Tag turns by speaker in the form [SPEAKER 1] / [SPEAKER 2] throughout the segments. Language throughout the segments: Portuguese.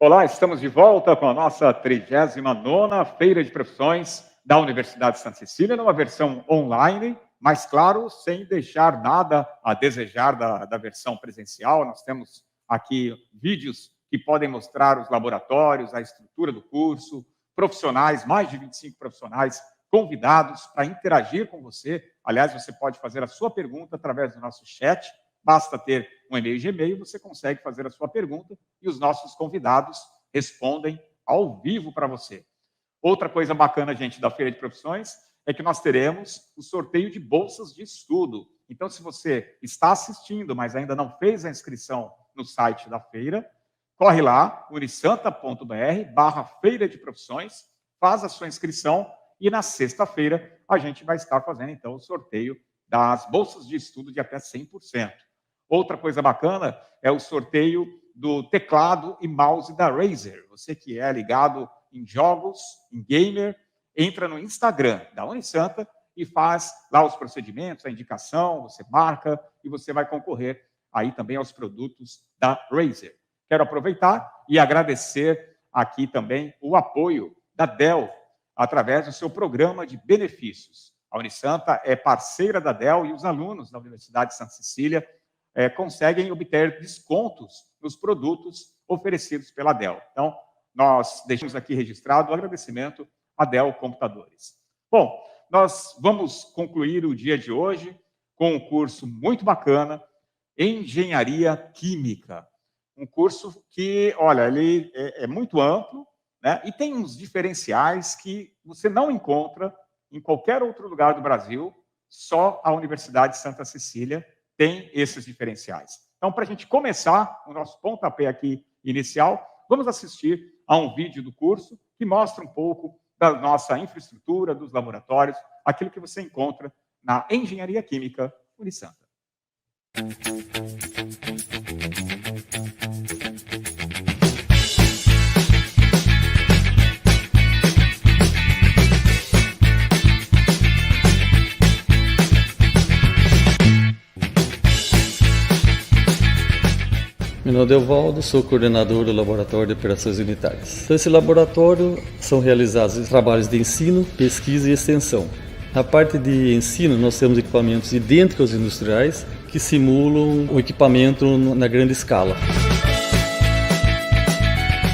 [SPEAKER 1] Olá, estamos de volta com a nossa 39ª Feira de Profissões da Universidade de Santa Cecília, numa versão online, mas, claro, sem deixar nada a desejar da versão presencial. Nós temos aqui vídeos que podem mostrar os laboratórios, a estrutura do curso, profissionais, mais de 25 profissionais convidados para interagir com você. Aliás, você pode fazer a sua pergunta através do nosso chat. Basta ter um e-mail Gmail, você consegue fazer a sua pergunta e os nossos convidados respondem ao vivo para você. Outra coisa bacana, gente, da Feira de Profissões é que nós teremos o sorteio de bolsas de estudo. Então, se você está assistindo, mas ainda não fez a inscrição no site da feira, corre lá, unisanta.br/feira de profissões, faz a sua inscrição e na sexta-feira a gente vai estar fazendo, então, o sorteio das bolsas de estudo de até 100%. Outra coisa bacana é o sorteio do teclado e mouse da Razer. Você que é ligado em jogos, em gamer, entra no Instagram da Unisanta e faz lá os procedimentos, a indicação, você marca e você vai concorrer aí também aos produtos da Razer. Quero aproveitar e agradecer aqui também o apoio da Dell através do seu programa de benefícios. A Unisanta é parceira da Dell e os alunos da Universidade de Santa Cecília conseguem obter descontos nos produtos oferecidos pela Dell. Então, nós deixamos aqui registrado o agradecimento à Dell Computadores. Bom, nós vamos concluir o dia de hoje com um curso muito bacana, Engenharia Química. Um curso que, olha, ele é muito amplo, né? E tem uns diferenciais que você não encontra em qualquer outro lugar do Brasil, só a Universidade de Santa Cecília tem esses diferenciais. Então, para a gente começar o nosso pontapé aqui inicial, vamos assistir a um vídeo do curso que mostra um pouco da nossa infraestrutura, dos laboratórios, aquilo que você encontra na Engenharia Química Unisanta.
[SPEAKER 2] Meu nome é Evaldo, sou coordenador do Laboratório de Operações Unitárias. Nesse laboratório são realizados trabalhos de ensino, pesquisa e extensão. Na parte de ensino, nós temos equipamentos idênticos aos industriais que simulam o equipamento na grande escala.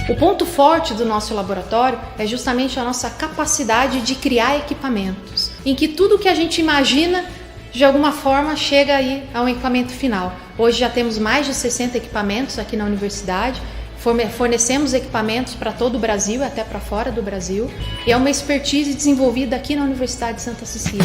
[SPEAKER 3] O ponto forte do nosso laboratório é justamente a nossa capacidade de criar equipamentos, em que tudo que a gente imagina de alguma forma chega aí ao equipamento final. Hoje já temos mais de 60 equipamentos aqui na universidade, fornecemos equipamentos para todo o Brasil e até para fora do Brasil, e é uma expertise desenvolvida aqui na Universidade de Santa Cecília,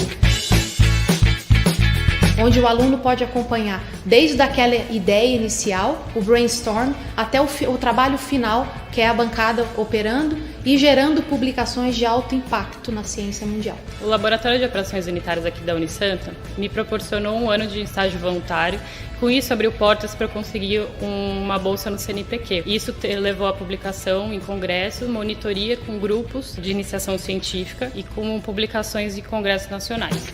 [SPEAKER 3] onde o aluno pode acompanhar desde aquela ideia inicial, o brainstorm, até o trabalho final, que é a bancada operando e gerando publicações de alto impacto na ciência mundial.
[SPEAKER 4] O Laboratório de Operações Unitárias aqui da Unisanta me proporcionou um ano de estágio voluntário. Com isso, abriu portas para eu conseguir uma bolsa no CNPq. Isso levou à publicação em congresso, monitoria com grupos de iniciação científica e com publicações em congressos nacionais.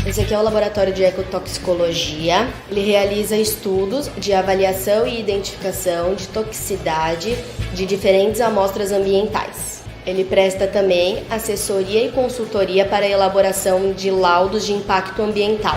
[SPEAKER 5] Esse aqui é o Laboratório de Ecotoxicologia. Ele realiza estudos de avaliação e identificação de toxicidade de diferentes amostras ambientais. Ele presta também assessoria e consultoria para a elaboração de laudos de impacto ambiental.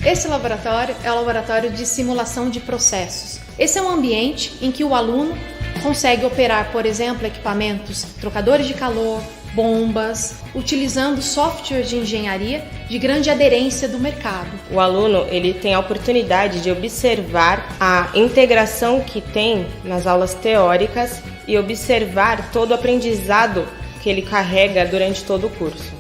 [SPEAKER 3] Esse laboratório é o laboratório de simulação de processos. Esse é um ambiente em que o aluno consegue operar, por exemplo, equipamentos, trocadores de calor, bombas, utilizando software de engenharia de grande aderência do mercado.
[SPEAKER 6] O aluno ele tem a oportunidade de observar a integração que tem nas aulas teóricas e observar todo o aprendizado que ele carrega durante todo o curso.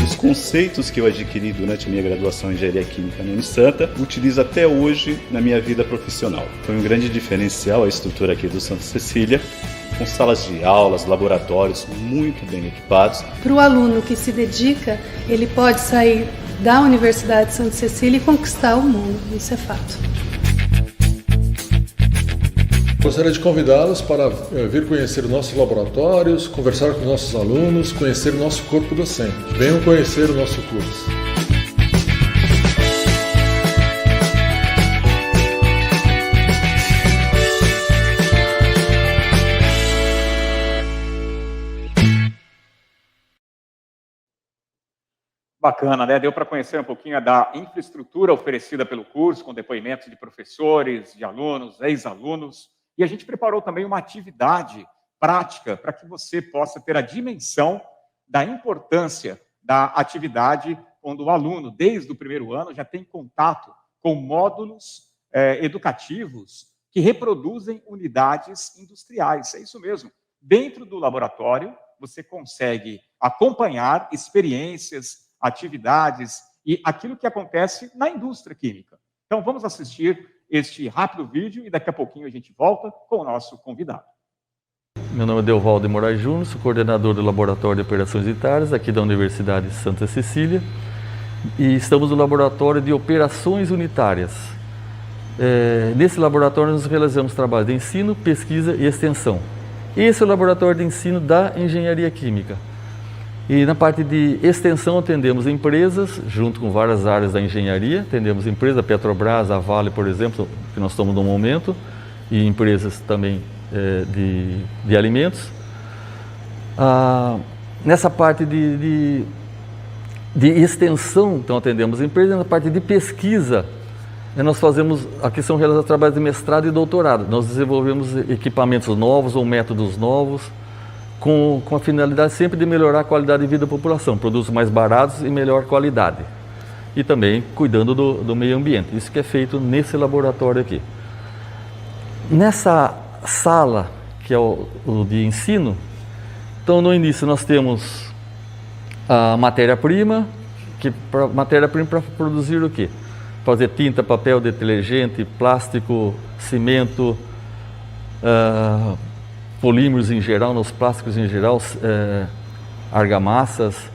[SPEAKER 7] Os conceitos que eu adquiri durante a minha graduação em Engenharia Química na Unisanta, utilizo até hoje na minha vida profissional. Foi um grande diferencial a estrutura aqui do Santa Cecília, com salas de aulas, laboratórios muito bem equipados.
[SPEAKER 8] Para o aluno que se dedica, ele pode sair da Universidade de Santa Cecília e conquistar o mundo, isso é fato.
[SPEAKER 9] Gostaria de convidá-los para vir conhecer nossos laboratórios, conversar com nossos alunos, conhecer o nosso corpo docente. Venham conhecer o nosso curso.
[SPEAKER 1] Bacana, né? Deu para conhecer um pouquinho da infraestrutura oferecida pelo curso, com depoimentos de professores, de alunos, ex-alunos. E a gente preparou também uma atividade prática para que você possa ter a dimensão da importância da atividade quando o aluno, desde o primeiro ano, já tem contato com módulos educativos que reproduzem unidades industriais. É isso mesmo. Dentro do laboratório, você consegue acompanhar experiências, atividades e aquilo que acontece na indústria química. Então, vamos assistir este rápido vídeo e daqui a pouquinho a gente volta com o nosso convidado.
[SPEAKER 2] Meu nome é Delvaldo de Moraes Júnior, sou coordenador do Laboratório de Operações Unitárias aqui da Universidade de Santa Cecília e estamos no Laboratório de Operações Unitárias. Nesse laboratório nós realizamos trabalhos de ensino, pesquisa e extensão. Esse é o laboratório de ensino da Engenharia Química. E na parte de extensão atendemos empresas, junto com várias áreas da engenharia, atendemos empresas, a Petrobras, a Vale, por exemplo, que nós estamos no momento, e empresas também de alimentos. Nessa parte de extensão, então atendemos empresas, na parte de pesquisa, nós fazemos, aqui são realizados trabalhos de mestrado e doutorado, nós desenvolvemos equipamentos novos ou métodos novos, com a finalidade sempre de melhorar a qualidade de vida da população, produtos mais baratos e melhor qualidade. E também cuidando do meio ambiente. Isso que é feito nesse laboratório aqui. Nessa sala, que é o de ensino, então no início nós temos a matéria-prima, matéria-prima para produzir o quê? Fazer tinta, papel, detergente, plástico, cimento, polímeros em geral, nos plásticos em geral, argamassas,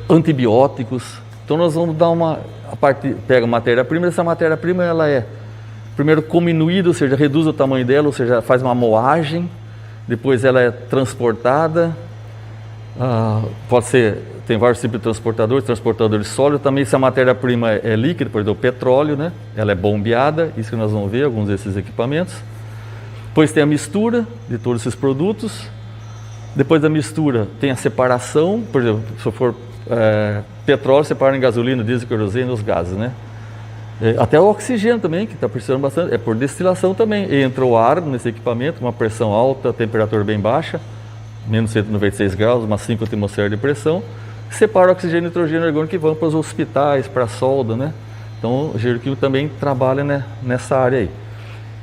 [SPEAKER 2] antibióticos. Então nós vamos dar pega a matéria-prima, essa matéria-prima ela é primeiro cominuída, ou seja, reduz o tamanho dela, ou seja, faz uma moagem, depois ela é transportada, pode ser, tem vários tipos de transportadores sólidos, também se a matéria-prima é líquida, por exemplo, o petróleo, né? Ela é bombeada, isso que nós vamos ver, alguns desses equipamentos. Depois tem a mistura de todos esses produtos. Depois da mistura tem a separação, por exemplo, se for petróleo, separa em gasolina, diesel, querosene, os gases, né? Até o oxigênio também, que está precisando bastante, é por destilação também. Entra o ar nesse equipamento, uma pressão alta, temperatura bem baixa, menos 196 graus, umas 5 atmosferas de pressão, separa o oxigênio e nitrogênio orgânico que vão para os hospitais, para a solda, né? Então o engenheiro químico também trabalha, né, nessa área aí.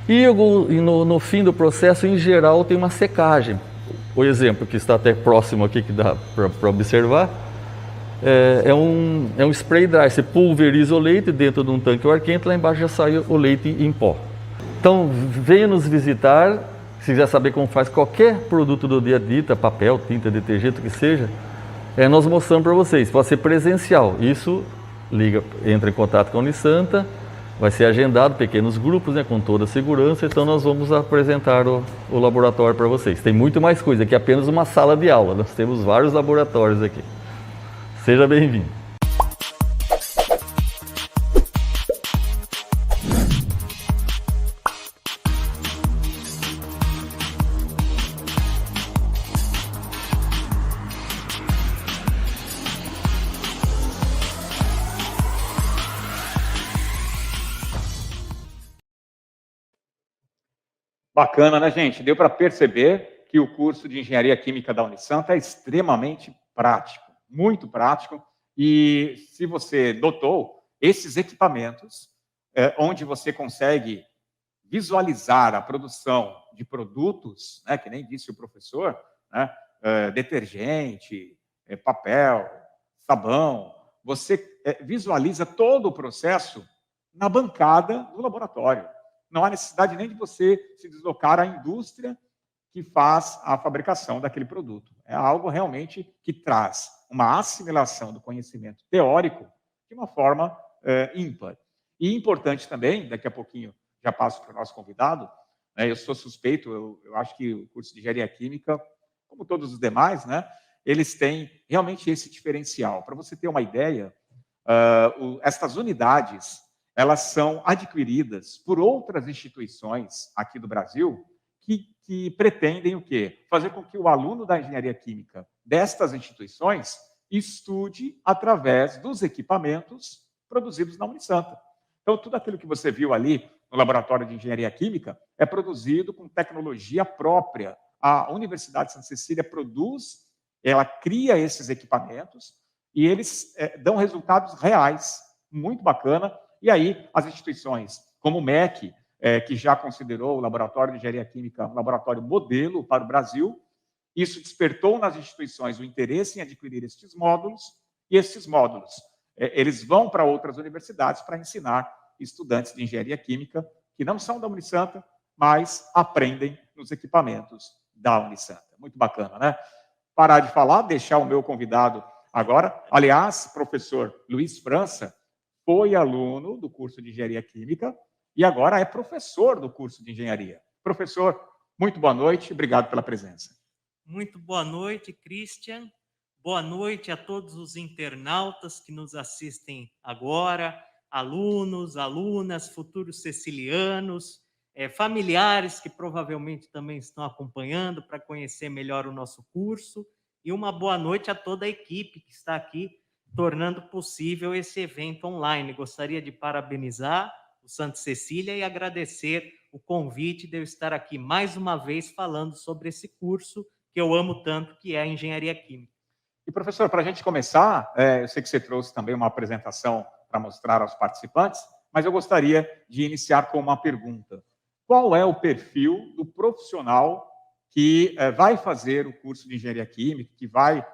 [SPEAKER 2] E no fim do processo, em geral, tem uma secagem. O exemplo que está até próximo aqui, que dá para observar, é um spray dry. Você pulveriza o leite dentro de um tanque ao ar quente, lá embaixo já sai o leite em pó. Então, venha nos visitar. Se quiser saber como faz qualquer produto do dia a dia, papel, tinta, detergente, o que seja, nós mostramos para vocês. Pode ser presencial. Isso, entra em contato com a Unisanta. Vai ser agendado pequenos grupos, né, com toda a segurança, então nós vamos apresentar o laboratório para vocês. Tem muito mais coisa, aqui é apenas uma sala de aula, nós temos vários laboratórios aqui. Seja bem-vindo.
[SPEAKER 1] Bacana, né, gente? Deu para perceber que o curso de Engenharia Química da Unisanta é extremamente prático, muito prático. E se você notou, esses equipamentos, onde você consegue visualizar a produção de produtos, né, que nem disse o professor, né, detergente, papel, sabão, você visualiza todo o processo na bancada do laboratório. Não há necessidade nem de você se deslocar à indústria que faz a fabricação daquele produto. É algo realmente que traz uma assimilação do conhecimento teórico de uma forma ímpar. E importante também, daqui a pouquinho já passo para o nosso convidado. Né? Eu sou suspeito, eu acho que o curso de Engenharia Química, como todos os demais, né, eles têm realmente esse diferencial. Para você ter uma ideia, estas unidades, elas são adquiridas por outras instituições aqui do Brasil que pretendem o quê? Fazer com que o aluno da Engenharia Química destas instituições estude através dos equipamentos produzidos na Unisanta. Então, tudo aquilo que você viu ali no Laboratório de Engenharia Química é produzido com tecnologia própria. A Universidade de Santa Cecília produz, ela cria esses equipamentos e eles dão resultados reais, muito bacana. E aí, as instituições como o MEC, que já considerou o Laboratório de Engenharia Química um laboratório modelo para o Brasil, isso despertou nas instituições o interesse em adquirir estes módulos, e estes módulos eles vão para outras universidades para ensinar estudantes de engenharia química que não são da Unisanta, mas aprendem nos equipamentos da Unisanta. Muito bacana, né? Parar de falar, deixar o meu convidado agora. Aliás, professor Luiz França foi aluno do curso de Engenharia Química e agora é professor do curso de Engenharia. Professor, muito boa noite, obrigado pela presença.
[SPEAKER 10] Muito boa noite, Christian. Boa noite a todos os internautas que nos assistem agora, alunos, alunas, futuros cecilianos, familiares que provavelmente também estão acompanhando para conhecer melhor o nosso curso, e uma boa noite a toda a equipe que está aqui tornando possível esse evento online. Gostaria de parabenizar o Santa Cecília e agradecer o convite de eu estar aqui mais uma vez falando sobre esse curso que eu amo tanto, que é a Engenharia Química.
[SPEAKER 1] E, professor, para a gente começar, eu sei que você trouxe também uma apresentação para mostrar aos participantes, mas eu gostaria de iniciar com uma pergunta. Qual é o perfil do profissional que vai fazer o curso de Engenharia Química, que vai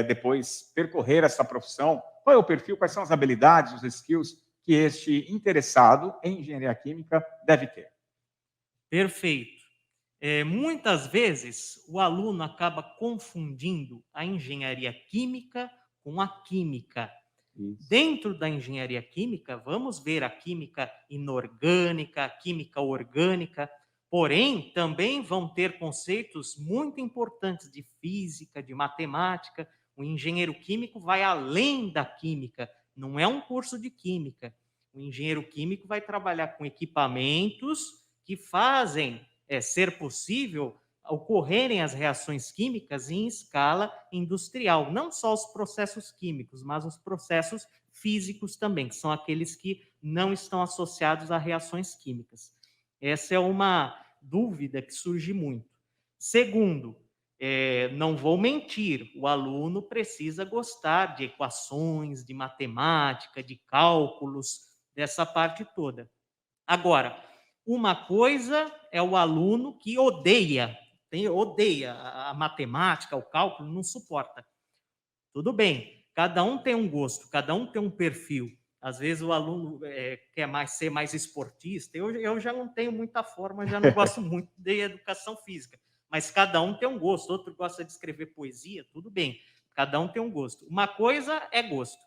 [SPEAKER 1] depois percorrer essa profissão? Qual é o perfil, quais são as habilidades, os skills que este interessado em Engenharia Química deve ter?
[SPEAKER 10] Perfeito. Muitas vezes o aluno acaba confundindo a engenharia química com a química. Isso. Dentro da engenharia química, vamos ver a química inorgânica, a química orgânica, porém, também vão ter conceitos muito importantes de física, de matemática. O engenheiro químico vai além da química, não é um curso de química. O engenheiro químico vai trabalhar com equipamentos que fazem ser possível ocorrerem as reações químicas em escala industrial. Não só os processos químicos, mas os processos físicos também, que são aqueles que não estão associados a reações químicas. Essa é uma dúvida que surge muito. Segundo, não vou mentir, o aluno precisa gostar de equações, de matemática, de cálculos, dessa parte toda. Agora, uma coisa é o aluno que odeia a matemática, o cálculo, não suporta. Tudo bem, cada um tem um gosto, cada um tem um perfil. Às vezes o aluno quer ser mais esportista. Eu já não tenho muita forma, já não gosto muito de educação física. Mas cada um tem um gosto. Outro gosta de escrever poesia, tudo bem. Cada um tem um gosto. Uma coisa é gosto.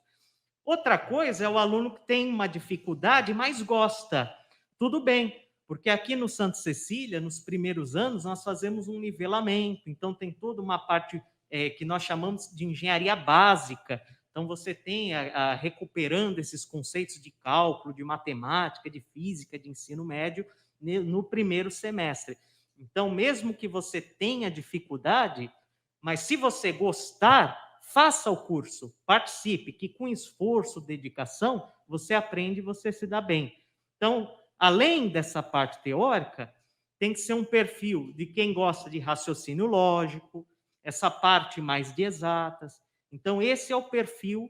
[SPEAKER 10] Outra coisa é o aluno que tem uma dificuldade, mas gosta. Tudo bem, porque aqui no Santa Cecília, nos primeiros anos, nós fazemos um nivelamento. Então, tem toda uma parte que nós chamamos de engenharia básica. Então, você tem recuperando esses conceitos de cálculo, de matemática, de física, de ensino médio, no primeiro semestre. Então, mesmo que você tenha dificuldade, mas se você gostar, faça o curso, participe, que com esforço, dedicação, você aprende e você se dá bem. Então, além dessa parte teórica, tem que ser um perfil de quem gosta de raciocínio lógico, essa parte mais de exatas. Então, esse é o perfil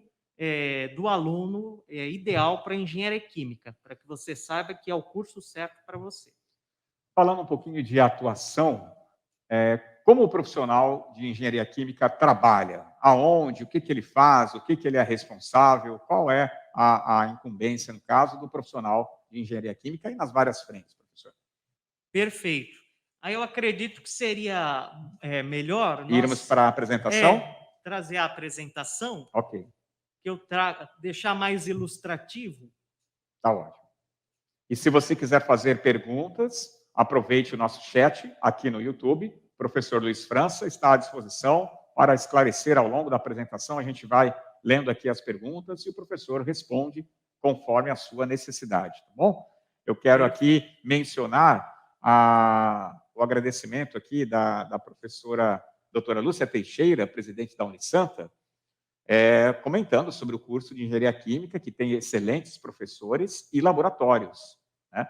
[SPEAKER 10] do aluno ideal para engenharia química, para que você saiba que é o curso certo para você.
[SPEAKER 1] Falando um pouquinho de atuação, como o profissional de engenharia química trabalha? Aonde? O que ele faz? O que ele é responsável? Qual é a incumbência, no caso, do profissional de engenharia química e nas várias frentes, professor?
[SPEAKER 10] Perfeito. Aí eu acredito que seria melhor nós
[SPEAKER 1] irmos para a apresentação?
[SPEAKER 10] Trazer a apresentação.
[SPEAKER 1] Ok.
[SPEAKER 10] Que eu deixar mais ilustrativo.
[SPEAKER 1] Tá ótimo. E se você quiser fazer perguntas, aproveite o nosso chat aqui no YouTube. O professor Luiz França está à disposição para esclarecer ao longo da apresentação. A gente vai lendo aqui as perguntas e o professor responde conforme a sua necessidade, tá bom? Eu quero aqui mencionar o agradecimento aqui da professora doutora Lúcia Teixeira, presidente da Unisanta, comentando sobre o curso de Engenharia Química, que tem excelentes professores e laboratórios, né?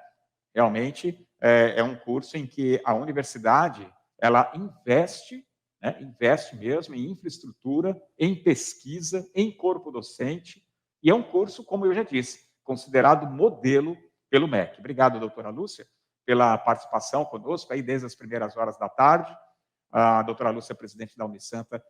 [SPEAKER 1] Realmente, é um curso em que a universidade, ela investe, né, investe mesmo em infraestrutura, em pesquisa, em corpo docente, e é um curso, como eu já disse, considerado modelo pelo MEC. Obrigado, doutora Lúcia, pela participação conosco, aí desde as primeiras horas da tarde. A doutora Lúcia, presidente da Unisanta,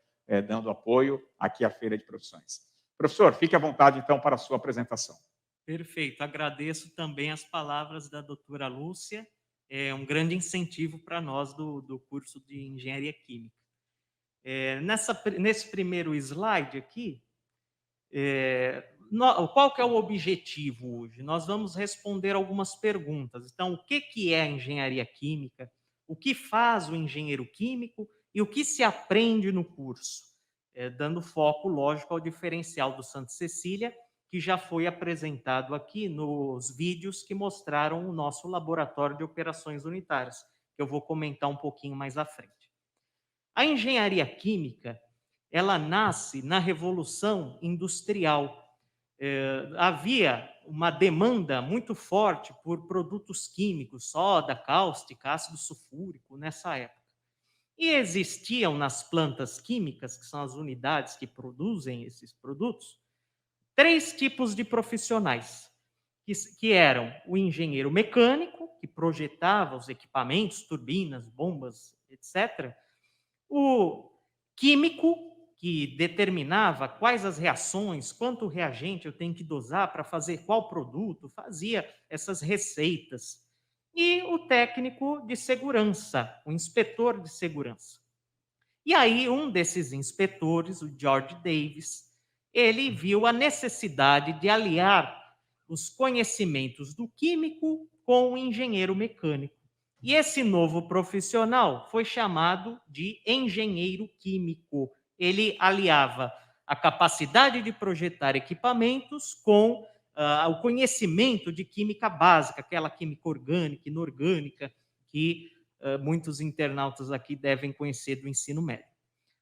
[SPEAKER 1] dando apoio aqui à Feira de Profissões. Professor, fique à vontade, então, para a sua apresentação.
[SPEAKER 10] Perfeito. Agradeço também as palavras da doutora Lúcia. É um grande incentivo para nós do curso de Engenharia Química. Nesse primeiro slide aqui, qual que é o objetivo hoje? Nós vamos responder algumas perguntas. Então, o que é a engenharia química? O que faz o engenheiro químico? E o que se aprende no curso? Dando foco, lógico, ao diferencial do Santa Cecília, que já foi apresentado aqui nos vídeos que mostraram o nosso laboratório de operações unitárias, que eu vou comentar um pouquinho mais à frente. A engenharia química, ela nasce na Revolução Industrial. Havia uma demanda muito forte por produtos químicos, soda, cáustica, ácido sulfúrico, nessa época. E existiam nas plantas químicas, que são as unidades que produzem esses produtos, 3 tipos de profissionais, que eram o engenheiro mecânico, que projetava os equipamentos, turbinas, bombas, etc., o químico, que determinava quais as reações, quanto reagente eu tenho que dosar para fazer qual produto, fazia essas receitas. E o técnico de segurança, o inspetor de segurança. E aí, um desses inspetores, o George Davis, ele viu a necessidade de aliar os conhecimentos do químico com o engenheiro mecânico. E esse novo profissional foi chamado de engenheiro químico. Ele aliava a capacidade de projetar equipamentos com o conhecimento de química básica, aquela química orgânica, inorgânica, que muitos internautas aqui devem conhecer do ensino médio.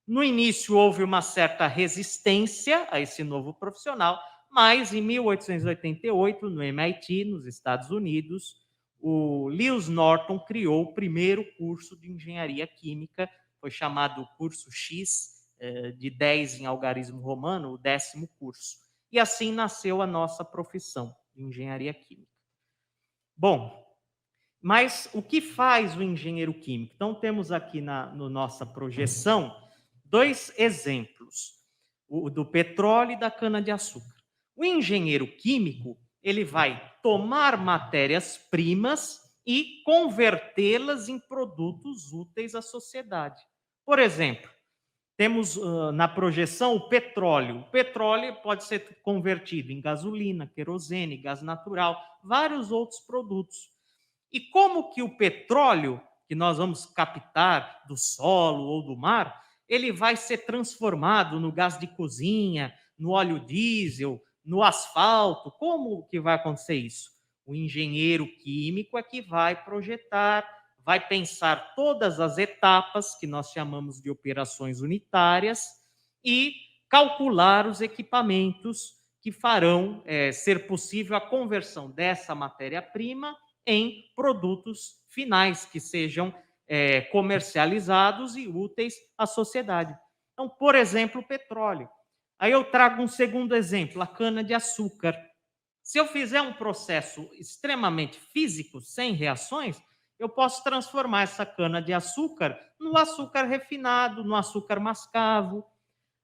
[SPEAKER 10] No início, houve uma certa resistência a esse novo profissional, mas em 1888, no MIT, nos Estados Unidos, o Lewis Norton criou o primeiro curso de engenharia química, foi chamado curso X, de 10 em algarismo romano, o 10º curso. E assim nasceu a nossa profissão de engenharia química. Bom, mas o que faz o engenheiro químico? Então, temos aqui na nossa projeção 2 exemplos, o do petróleo e da cana-de-açúcar. O engenheiro químico, ele vai tomar matérias-primas e convertê-las em produtos úteis à sociedade. Por exemplo, temos na projeção o petróleo. O petróleo pode ser convertido em gasolina, querosene, gás natural, vários outros produtos. E como que o petróleo, que nós vamos captar do solo ou do mar, ele vai ser transformado no gás de cozinha, no óleo diesel, no asfalto? Como que vai acontecer isso? O engenheiro químico é que vai projetar, vai pensar todas as etapas, que nós chamamos de operações unitárias, e calcular os equipamentos que farão ser possível a conversão dessa matéria-prima em produtos finais que sejam comercializados e úteis à sociedade. Então, por exemplo, o petróleo. Aí eu trago um segundo exemplo, a cana-de-açúcar. Se eu fizer um processo extremamente físico, sem reações, eu posso transformar essa cana-de-açúcar no açúcar refinado, no açúcar mascavo.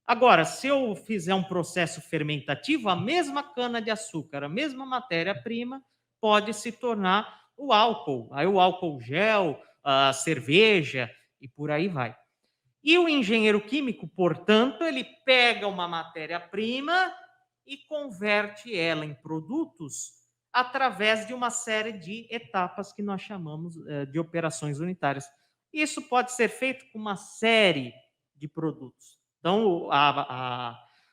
[SPEAKER 10] Agora, se eu fizer um processo fermentativo, a mesma cana-de-açúcar, a mesma matéria-prima, pode se tornar o álcool. Aí o álcool gel, a cerveja e por aí vai. E o engenheiro químico, portanto, ele pega uma matéria-prima e converte ela em produtos através de uma série de etapas que nós chamamos de operações unitárias. Isso pode ser feito com uma série de produtos. Então,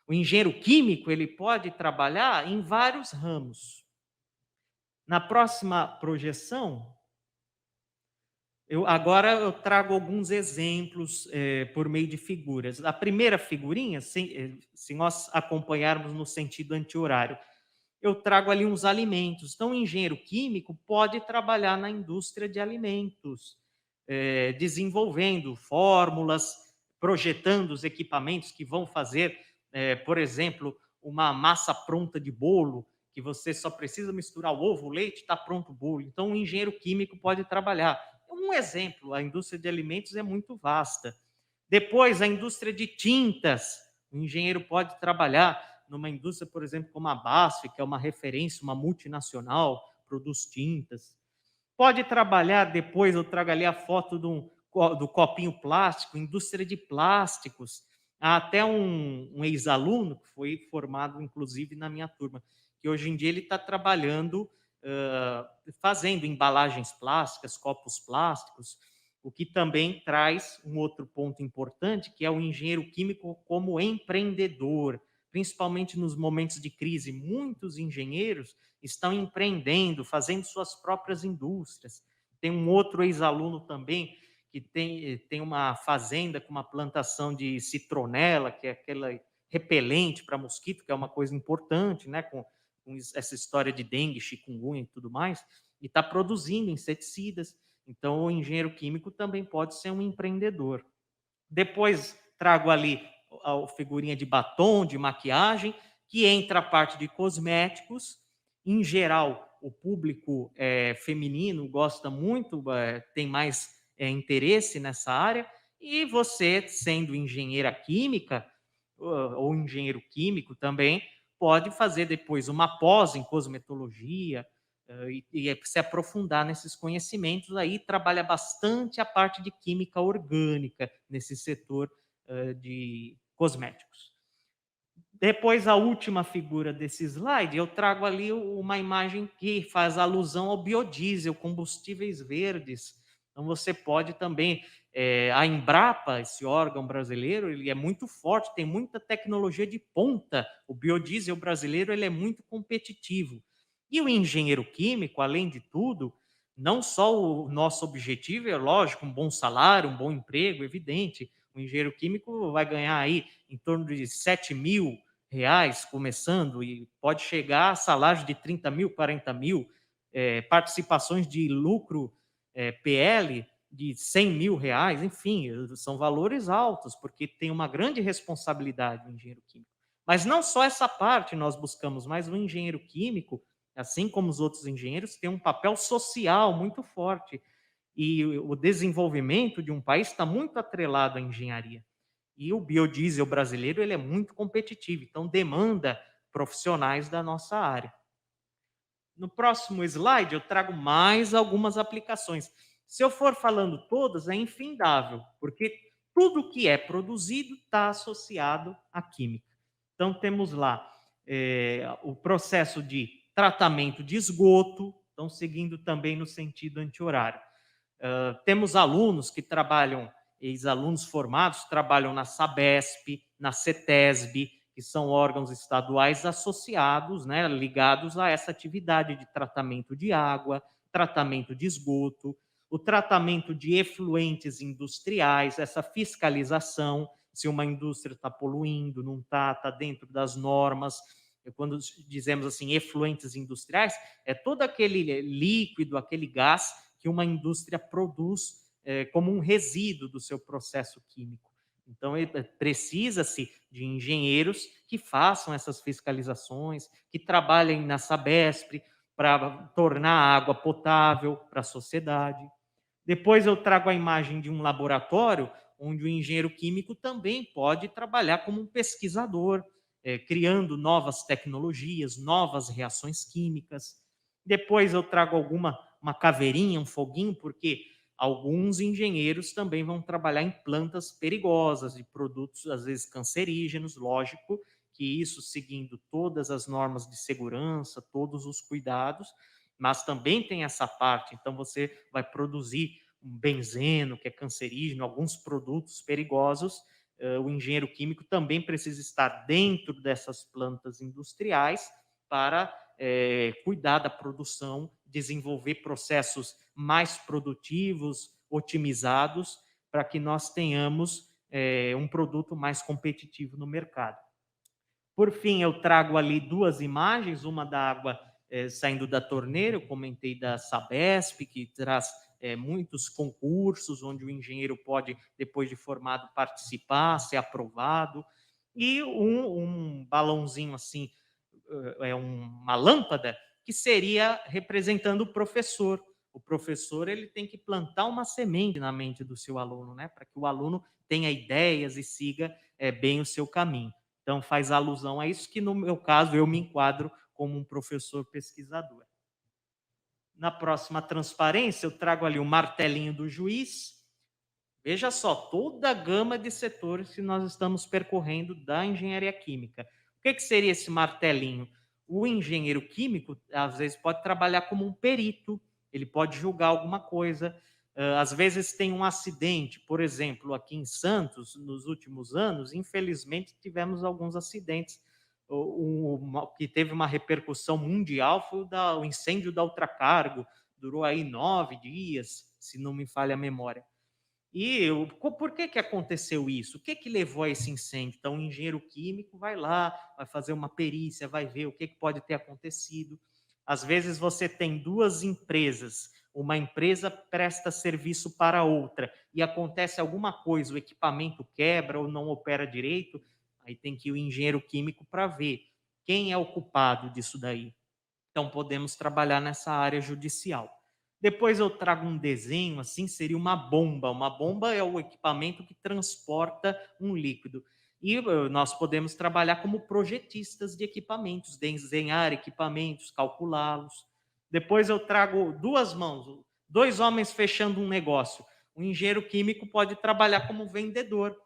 [SPEAKER 10] o engenheiro químico ele pode trabalhar em vários ramos. Na próxima projeção, agora eu trago alguns exemplos por meio de figuras. A primeira figurinha, se nós acompanharmos no sentido anti-horário, eu trago ali uns alimentos. Então, o engenheiro químico pode trabalhar na indústria de alimentos, desenvolvendo fórmulas, projetando os equipamentos que vão fazer, por exemplo, uma massa pronta de bolo, que você só precisa misturar o ovo, o leite, está pronto o bolo. Então, o engenheiro químico pode trabalhar. Um exemplo, a indústria de alimentos é muito vasta. Depois, a indústria de tintas. O engenheiro pode trabalhar numa indústria, por exemplo, como a BASF, que é uma referência, uma multinacional, produz tintas. Pode trabalhar, depois eu trago ali a foto do copinho plástico, indústria de plásticos. Há até um ex-aluno, que foi formado, inclusive, na minha turma, que hoje em dia ele está trabalhando, fazendo embalagens plásticas, copos plásticos, o que também traz um outro ponto importante, que é o engenheiro químico como empreendedor, principalmente nos momentos de crise. Muitos engenheiros estão empreendendo, fazendo suas próprias indústrias. Tem um outro ex-aluno também que tem uma fazenda com uma plantação de citronela, que é aquele repelente para mosquito, que é uma coisa importante, né, com essa história de dengue, chikungunya e tudo mais, e está produzindo inseticidas. Então, o engenheiro químico também pode ser um empreendedor. Depois, trago ali a figurinha de batom, de maquiagem, que entra a parte de cosméticos. Em geral, o público feminino gosta muito, tem mais interesse nessa área, e você, sendo engenheira química, ou engenheiro químico também, pode fazer depois uma pós em cosmetologia e se aprofundar nesses conhecimentos. Aí trabalha bastante a parte de química orgânica nesse setor de cosméticos. Depois, a última figura desse slide, eu trago ali uma imagem que faz alusão ao biodiesel, combustíveis verdes. Então, você pode também... a Embrapa, esse órgão brasileiro, ele é muito forte, tem muita tecnologia de ponta. O biodiesel brasileiro ele é muito competitivo. E o engenheiro químico, além de tudo, não só o nosso objetivo, é lógico, um bom salário, um bom emprego, evidente. O engenheiro químico vai ganhar aí em torno de R$7.000 começando, e pode chegar a salários de 30 mil, 40 mil, participações de lucro PL de R$100.000, enfim, são valores altos, porque tem uma grande responsabilidade o engenheiro químico. Mas não só essa parte nós buscamos, mas o engenheiro químico, assim como os outros engenheiros, tem um papel social muito forte. E o desenvolvimento de um país está muito atrelado à engenharia. E o biodiesel brasileiro ele é muito competitivo, então demanda profissionais da nossa área. No próximo slide, eu trago mais algumas aplicações. Se eu for falando todas, é infindável, porque tudo que é produzido está associado à química. Então, temos lá o processo de tratamento de esgoto, então, seguindo também no sentido anti-horário. Temos alunos que trabalham, ex-alunos formados, trabalham na Sabesp, na CETESB, que são órgãos estaduais associados, né, ligados a essa atividade de tratamento de água, tratamento de esgoto, o tratamento de efluentes industriais, essa fiscalização, se uma indústria está poluindo, não está, está dentro das normas. Quando dizemos assim, efluentes industriais, é todo aquele líquido, aquele gás que uma indústria produz como um resíduo do seu processo químico. Então, precisa-se de engenheiros que façam essas fiscalizações, que trabalhem na Sabesp para tornar a água potável para a sociedade. Depois eu trago a imagem de um laboratório onde o engenheiro químico também pode trabalhar como um pesquisador, criando novas tecnologias, novas reações químicas. Depois eu trago uma caveirinha, um foguinho, porque alguns engenheiros também vão trabalhar em plantas perigosas, de produtos, às vezes, cancerígenos, lógico, que isso seguindo todas as normas de segurança, todos os cuidados, mas também tem essa parte, então você vai produzir um benzeno, que é cancerígeno, alguns produtos perigosos, o engenheiro químico também precisa estar dentro dessas plantas industriais para cuidar da produção, desenvolver processos mais produtivos, otimizados, para que nós tenhamos um produto mais competitivo no mercado. Por fim, eu trago ali duas imagens, uma da água saindo da torneira, eu comentei da Sabesp, que traz muitos concursos, onde o engenheiro pode, depois de formado, participar, ser aprovado, e um balãozinho assim, uma lâmpada, que seria representando o professor. O professor ele tem que plantar uma semente na mente do seu aluno, né, para que o aluno tenha ideias e siga bem o seu caminho. Então, faz alusão a isso, que no meu caso eu me enquadro como um professor pesquisador. Na próxima transparência, eu trago ali o martelinho do juiz. Veja só, toda a gama de setores que nós estamos percorrendo da engenharia química. O que seria esse martelinho? O engenheiro químico, às vezes, pode trabalhar como um perito, ele pode julgar alguma coisa. Às vezes tem um acidente, por exemplo, aqui em Santos, nos últimos anos, infelizmente tivemos alguns acidentes. O que teve uma repercussão mundial foi o incêndio da Ultracargo, durou aí 9 dias, se não me falha a memória. E por que aconteceu isso? O que levou a esse incêndio? Então, o engenheiro químico vai lá, vai fazer uma perícia, vai ver o que pode ter acontecido. Às vezes você tem duas empresas, uma empresa presta serviço para outra e acontece alguma coisa, o equipamento quebra ou não opera direito, aí tem que ir o engenheiro químico para ver quem é o culpado disso daí. Então, podemos trabalhar nessa área judicial. Depois eu trago um desenho, assim, seria uma bomba. Uma bomba é o equipamento que transporta um líquido. E nós podemos trabalhar como projetistas de equipamentos, desenhar equipamentos, calculá-los. Depois eu trago duas mãos, dois homens fechando um negócio. O engenheiro químico pode trabalhar como vendedor.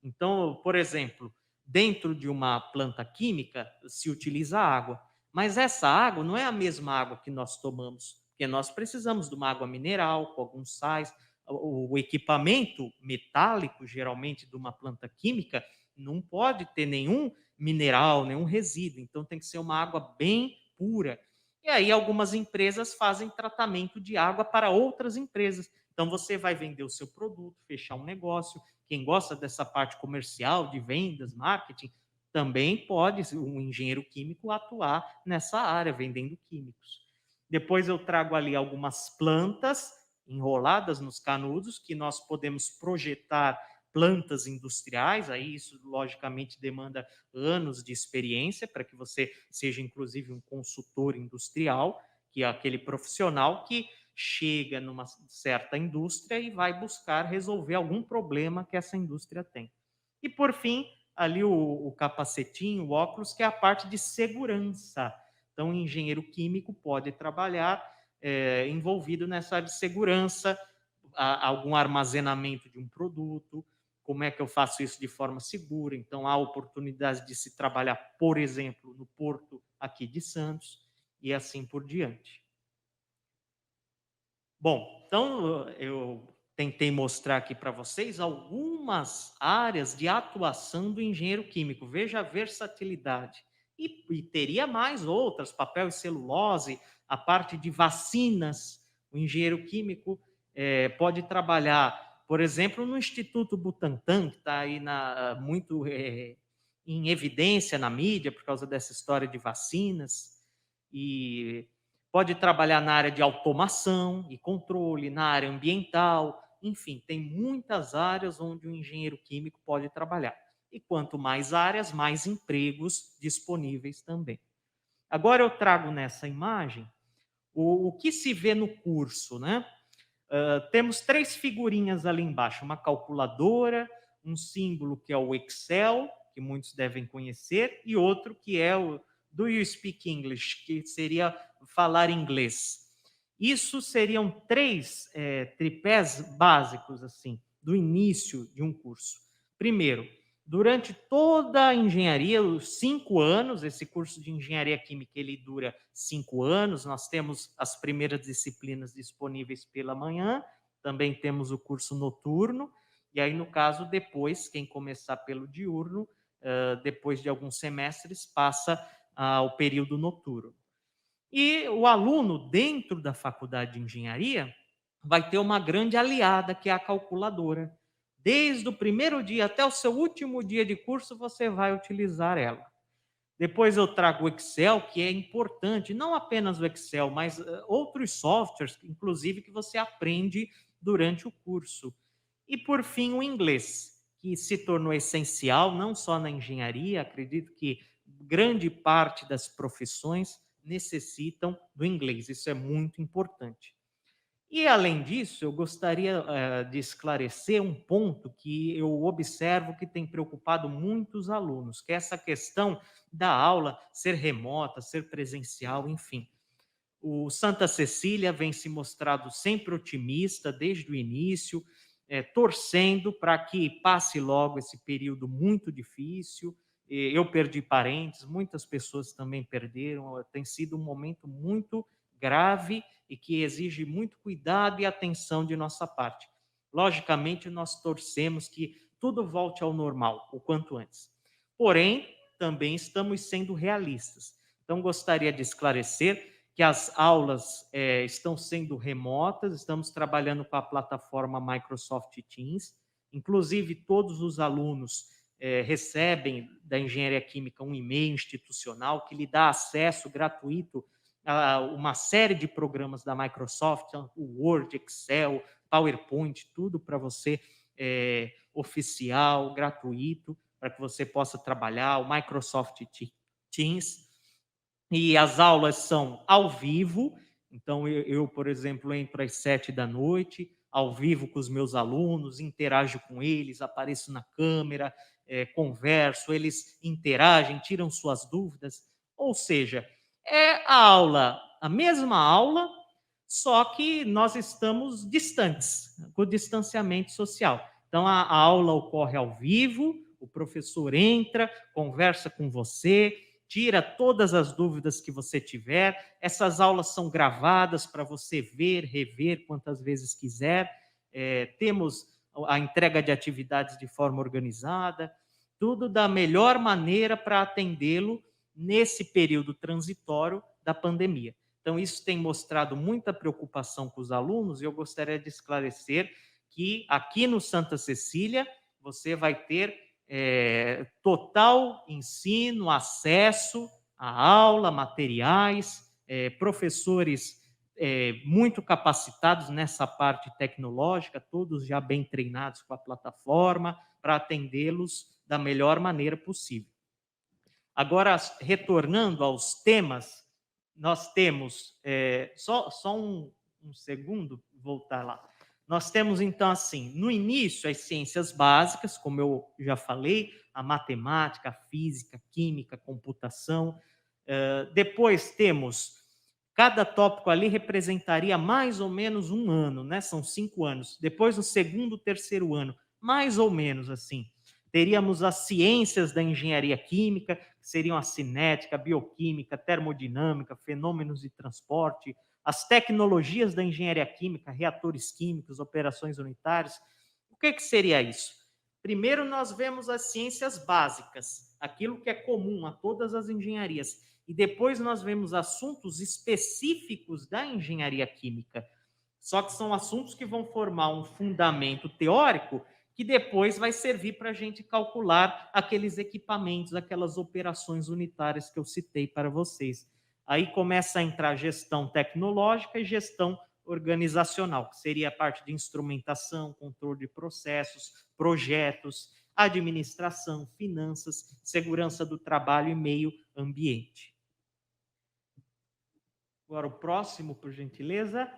[SPEAKER 10] Então, por exemplo, dentro de uma planta química se utiliza água. Mas essa água não é a mesma água que nós tomamos, porque nós precisamos de uma água mineral, com alguns sais. O equipamento metálico, geralmente de uma planta química, não pode ter nenhum mineral, nenhum resíduo. Então, tem que ser uma água bem pura. E aí, algumas empresas fazem tratamento de água para outras empresas. Então, você vai vender o seu produto, fechar um negócio. Quem gosta dessa parte comercial, de vendas, marketing, também pode um engenheiro químico atuar nessa área, vendendo químicos. Depois eu trago ali algumas plantas enroladas nos canudos, que nós podemos projetar plantas industriais, aí isso logicamente demanda anos de experiência, para que você seja inclusive um consultor industrial, que é aquele profissional que chega numa certa indústria e vai buscar resolver algum problema que essa indústria tem. E por fim, ali o capacetinho, o óculos, que é a parte de segurança. Então, o engenheiro químico pode trabalhar envolvido nessa área de segurança, algum armazenamento de um produto, como é que eu faço isso de forma segura. Então, há oportunidade de se trabalhar, por exemplo, no porto aqui de Santos, e assim por diante. Bom, então eu tentei mostrar aqui para vocês algumas áreas de atuação do engenheiro químico. Veja a versatilidade. E teria mais outras, papel e celulose, a parte de vacinas. O engenheiro químico pode trabalhar, por exemplo, no Instituto Butantan, que está aí muito em evidência na mídia por causa dessa história de vacinas, e pode trabalhar na área de automação e controle, na área ambiental, enfim, tem muitas áreas onde o engenheiro químico pode trabalhar. E quanto mais áreas, mais empregos disponíveis também. Agora eu trago nessa imagem o que se vê no curso, né? Temos 3 figurinhas ali embaixo, uma calculadora, um símbolo que é o Excel, que muitos devem conhecer, e outro que é o Do You Speak English, que seria falar inglês. Isso seriam 3 tripés básicos, assim, do início de um curso. Primeiro, Durante toda a engenharia, os 5 anos, esse curso de engenharia química ele dura 5 anos. Nós temos as primeiras disciplinas disponíveis pela manhã, também temos o curso noturno, e aí, no caso, depois, quem começar pelo diurno, depois de alguns semestres, passa ao período noturno. E o aluno, dentro da faculdade de engenharia, vai ter uma grande aliada, que é a calculadora. Desde o primeiro dia até o seu último dia de curso, você vai utilizar ela. Depois eu trago o Excel, que é importante, não apenas o Excel, mas outros softwares, inclusive, que você aprende durante o curso. E, por fim, o inglês, que se tornou essencial, não só na engenharia, acredito que grande parte das profissões necessitam do inglês, isso é muito importante. E, além disso, eu gostaria de esclarecer um ponto que eu observo que tem preocupado muitos alunos, que é essa questão da aula ser remota, ser presencial, enfim. O Santa Cecília vem se mostrado sempre otimista desde o início, torcendo para que passe logo esse período muito difícil. Eu perdi parentes, muitas pessoas também perderam, tem sido um momento muito grave e que exige muito cuidado e atenção de nossa parte. Logicamente, nós torcemos que tudo volte ao normal o quanto antes. Porém, também estamos sendo realistas. Então, gostaria de esclarecer que as aulas estão sendo remotas, estamos trabalhando com a plataforma Microsoft Teams, inclusive todos os alunos recebem da Engenharia Química um e-mail institucional que lhe dá acesso gratuito a uma série de programas da Microsoft, o Word, Excel, PowerPoint, tudo para você oficial, gratuito, para que você possa trabalhar, o Microsoft Teams. E as aulas são ao vivo, então eu, por exemplo, entro às 7 da noite, ao vivo com os meus alunos, interajo com eles, apareço na câmera, converso, eles interagem, tiram suas dúvidas, ou seja, é a mesma aula, só que nós estamos distantes, com o distanciamento social. Então, a aula ocorre ao vivo, o professor entra, conversa com você, tira todas as dúvidas que você tiver. Essas aulas são gravadas para você ver, rever quantas vezes quiser. Temos a entrega de atividades de forma organizada, tudo da melhor maneira para atendê-lo nesse período transitório da pandemia. Então, isso tem mostrado muita preocupação com os alunos, e eu gostaria de esclarecer que aqui no Santa Cecília você vai ter total ensino, acesso à aula, materiais, professores muito capacitados nessa parte tecnológica, todos já bem treinados com a plataforma, para atendê-los da melhor maneira possível. Agora, retornando aos temas, nós temos, só um segundo, voltar lá. Nós temos, então, assim, no início, as ciências básicas, como eu já falei, a matemática, a física, a química, a computação. Depois temos, cada tópico ali representaria mais ou menos um ano, né? São 5 anos. Depois, no segundo, terceiro ano, mais ou menos assim. Teríamos as ciências da engenharia química, que seriam a cinética, a bioquímica, a termodinâmica, fenômenos de transporte, as tecnologias da engenharia química, reatores químicos, operações unitárias. O que seria isso? Primeiro, nós vemos as ciências básicas, aquilo que é comum a todas as engenharias. E depois nós vemos assuntos específicos da engenharia química. Só que são assuntos que vão formar um fundamento teórico que depois vai servir para a gente calcular aqueles equipamentos, aquelas operações unitárias que eu citei para vocês. Aí começa a entrar gestão tecnológica e gestão organizacional, que seria a parte de instrumentação, controle de processos, projetos, administração, finanças, segurança do trabalho e meio ambiente. Agora o próximo, por gentileza.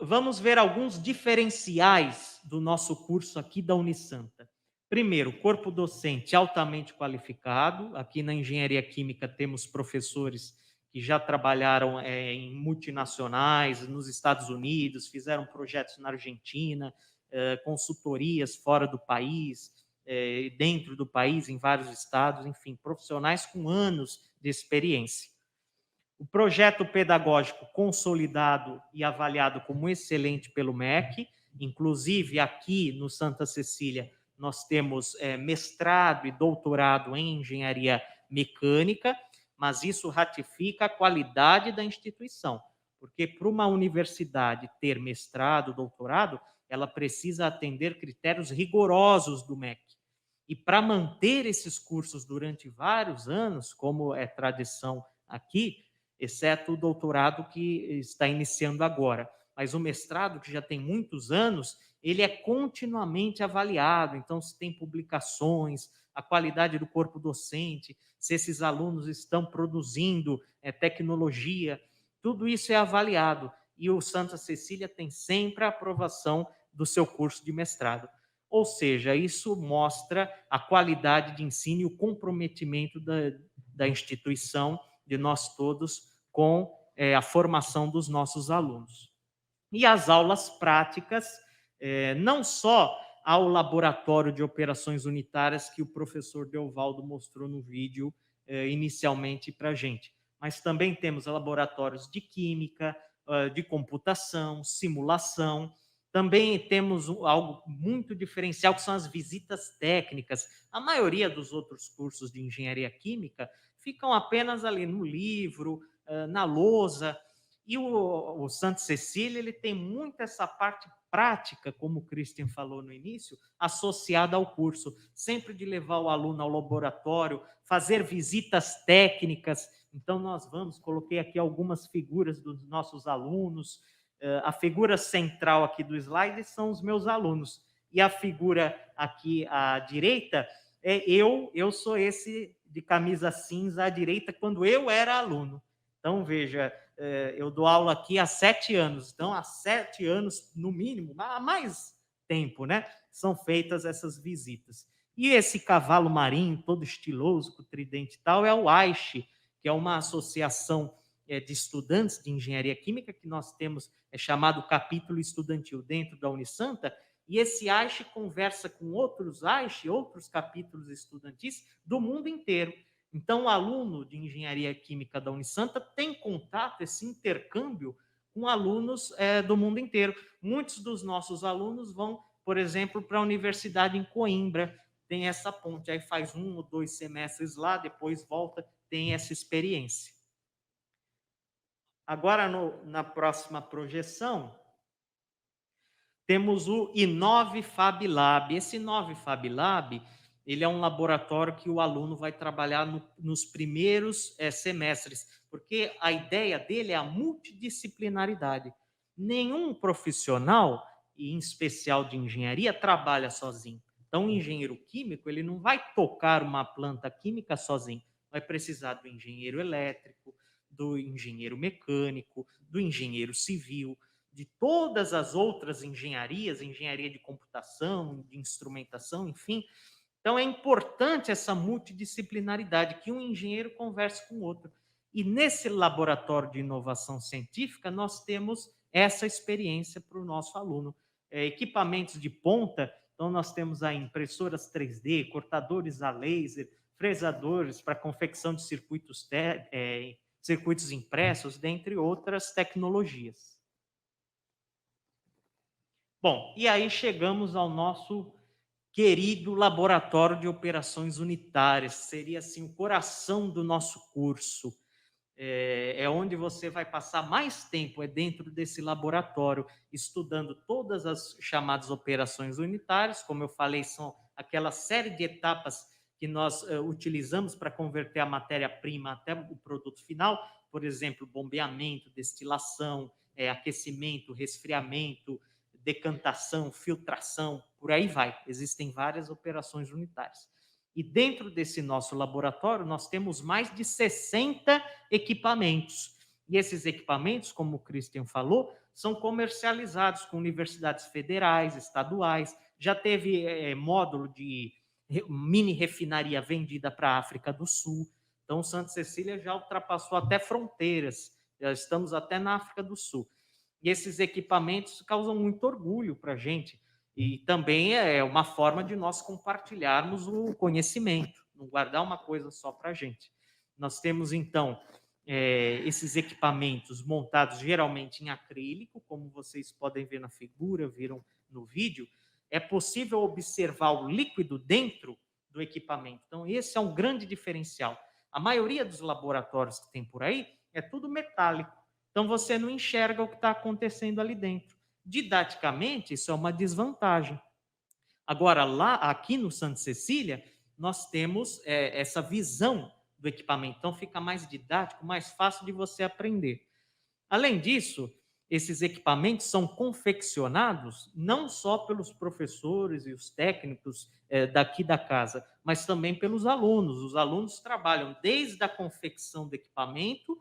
[SPEAKER 10] Vamos ver alguns diferenciais do nosso curso aqui da Unisanta. Primeiro, corpo docente altamente qualificado. Aqui na Engenharia Química temos professores que já trabalharam em multinacionais, nos Estados Unidos, fizeram projetos na Argentina, consultorias fora do país, dentro do país, em vários estados, enfim, profissionais com anos de experiência. O projeto pedagógico consolidado e avaliado como excelente pelo MEC, inclusive aqui no Santa Cecília, nós temos mestrado e doutorado em engenharia mecânica, mas isso ratifica a qualidade da instituição, porque para uma universidade ter mestrado, doutorado, ela precisa atender critérios rigorosos do MEC. E para manter esses cursos durante vários anos, como é tradição aqui, exceto o doutorado que está iniciando agora, mas o mestrado, que já tem muitos anos, ele é continuamente avaliado, então se tem publicações, a qualidade do corpo docente, se esses alunos estão produzindo tecnologia, tudo isso é avaliado, e o Santa Cecília tem sempre a aprovação do seu curso de mestrado. Ou seja, isso mostra a qualidade de ensino e o comprometimento da instituição, de nós todos, com a formação dos nossos alunos. E as aulas práticas, não só ao laboratório de operações unitárias que o professor Deovaldo mostrou no vídeo inicialmente para a gente, mas também temos laboratórios de química, de computação, simulação. Também temos algo muito diferencial, que são as visitas técnicas. A maioria dos outros cursos de engenharia química ficam apenas ali no livro, na lousa. E o Santa Cecília, ele tem muito essa parte prática, como o Christian falou no início, associada ao curso, sempre de levar o aluno ao laboratório, fazer visitas técnicas. Então, coloquei aqui algumas figuras dos nossos alunos. A figura central aqui do slide são os meus alunos. E a figura aqui à direita eu sou esse de camisa cinza à direita, quando eu era aluno. Então, veja, eu dou aula aqui há 7 anos. Então, há 7 anos, no mínimo, há mais tempo, né? São feitas essas visitas. E esse cavalo marinho, todo estiloso, com o tridente e tal, é o AISH, que é uma associação de estudantes de engenharia química que nós temos, chamado capítulo estudantil dentro da Unisanta, e esse AISH conversa com outros AISH, outros capítulos estudantis do mundo inteiro. Então, o aluno de engenharia química da Unisanta tem contato, esse intercâmbio, com alunos do mundo inteiro. Muitos dos nossos alunos vão, por exemplo, para a universidade em Coimbra, tem essa ponte, aí faz 1 ou 2 semestres lá, depois volta, tem essa experiência. Agora, na próxima projeção, temos o Inove Fab Lab. Esse Inove Fab Lab, ele é um laboratório que o aluno vai trabalhar nos primeiros semestres, porque a ideia dele é a multidisciplinaridade. Nenhum profissional, e em especial de engenharia, trabalha sozinho. Então, o engenheiro químico, ele não vai tocar uma planta química sozinho, vai precisar do engenheiro elétrico, do engenheiro mecânico, do engenheiro civil, de todas as outras engenharias, engenharia de computação, de instrumentação, enfim. Então, é importante essa multidisciplinaridade, que um engenheiro converse com o outro. E nesse laboratório de inovação científica, nós temos essa experiência para o nosso aluno. Equipamentos de ponta, então nós temos aí impressoras 3D, cortadores a laser, fresadores para confecção de circuitos impressos, dentre outras tecnologias. Bom, e aí chegamos ao nosso querido laboratório de operações unitárias, seria assim o coração do nosso curso. É onde você vai passar mais tempo, dentro desse laboratório, estudando todas as chamadas operações unitárias. Como eu falei, são aquela série de etapas que nós utilizamos para converter a matéria-prima até o produto final, por exemplo, bombeamento, destilação, aquecimento, resfriamento, decantação, filtração, por aí vai. Existem várias operações unitárias. E dentro desse nosso laboratório, nós temos mais de 60 equipamentos. E esses equipamentos, como o Christian falou, são comercializados com universidades federais, estaduais. Já teve módulo de mini refinaria vendida para a África do Sul. Então, Santa Cecília já ultrapassou até fronteiras. Já estamos até na África do Sul. E esses equipamentos causam muito orgulho para a gente. E também é uma forma de nós compartilharmos o conhecimento, não guardar uma coisa só para a gente. Nós temos, então, esses equipamentos montados geralmente em acrílico, como vocês podem ver na figura, viram no vídeo. É possível observar o líquido dentro do equipamento. Então, esse é um grande diferencial. A maioria dos laboratórios que tem por aí é tudo metálico. Então, você não enxerga o que está acontecendo ali dentro. Didaticamente, isso é uma desvantagem. Agora, aqui no Santa Cecília, nós temos essa visão do equipamento. Então, fica mais didático, mais fácil de você aprender. Além disso, esses equipamentos são confeccionados não só pelos professores e os técnicos daqui da casa, mas também pelos alunos. Os alunos trabalham desde a confecção do equipamento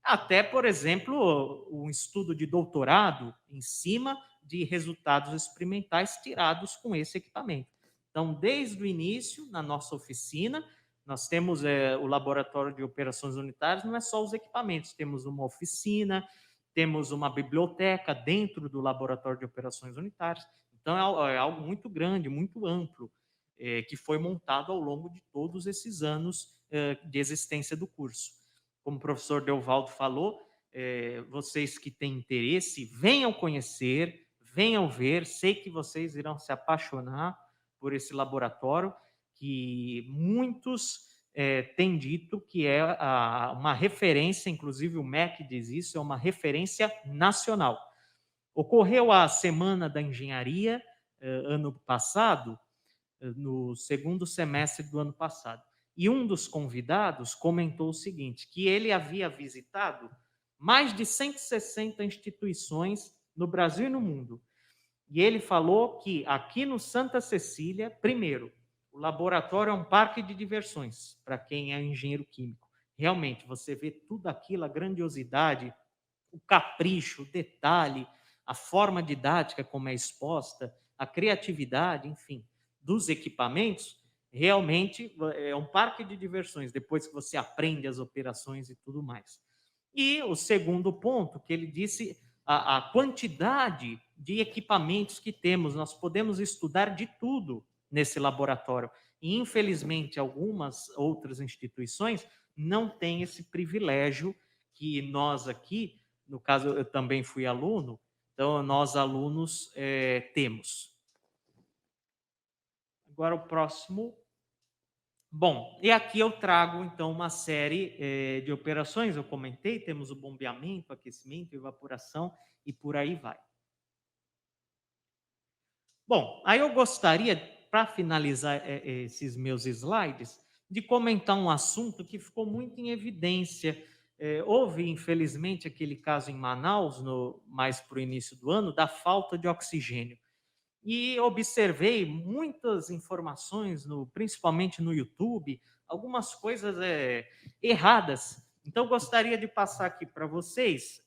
[SPEAKER 10] até, por exemplo, um estudo de doutorado em cima de resultados experimentais tirados com esse equipamento. Então, desde o início, na nossa oficina, nós temos o laboratório de operações unitárias, não é só os equipamentos, temos uma oficina, temos uma biblioteca dentro do laboratório de operações unitárias. Então, é algo muito grande, muito amplo, que foi montado ao longo de todos esses anos de existência do curso. Como o professor Deovaldo falou, vocês que têm interesse, venham conhecer, venham ver, sei que vocês irão se apaixonar por esse laboratório, que muitos têm dito que é uma referência, inclusive o MEC diz isso, é uma referência nacional. Ocorreu a Semana da Engenharia ano passado, no segundo semestre do ano passado. E um dos convidados comentou o seguinte, que ele havia visitado mais de 160 instituições no Brasil e no mundo. E ele falou que aqui no Santa Cecília, primeiro, o laboratório é um parque de diversões para quem é engenheiro químico. Realmente, você vê tudo aquilo, a grandiosidade, o capricho, o detalhe, a forma didática como é exposta, a criatividade, enfim, dos equipamentos, realmente é um parque de diversões, depois que você aprende as operações e tudo mais. E o segundo ponto, que ele disse, a quantidade de equipamentos que temos, nós podemos estudar de tudo nesse laboratório. E, infelizmente, algumas outras instituições não têm esse privilégio que nós aqui, no caso, eu também fui aluno, então nós alunos temos. Agora o próximo. Bom, e aqui eu trago, então, uma série de operações, eu comentei, temos o bombeamento, aquecimento, evaporação e por aí vai. Bom, aí eu gostaria, para finalizar esses meus slides, de comentar um assunto que ficou muito em evidência. Houve, infelizmente, aquele caso em Manaus, mais para o início do ano, da falta de oxigênio. E observei muitas informações, principalmente no YouTube, algumas coisas erradas. Então, gostaria de passar aqui para vocês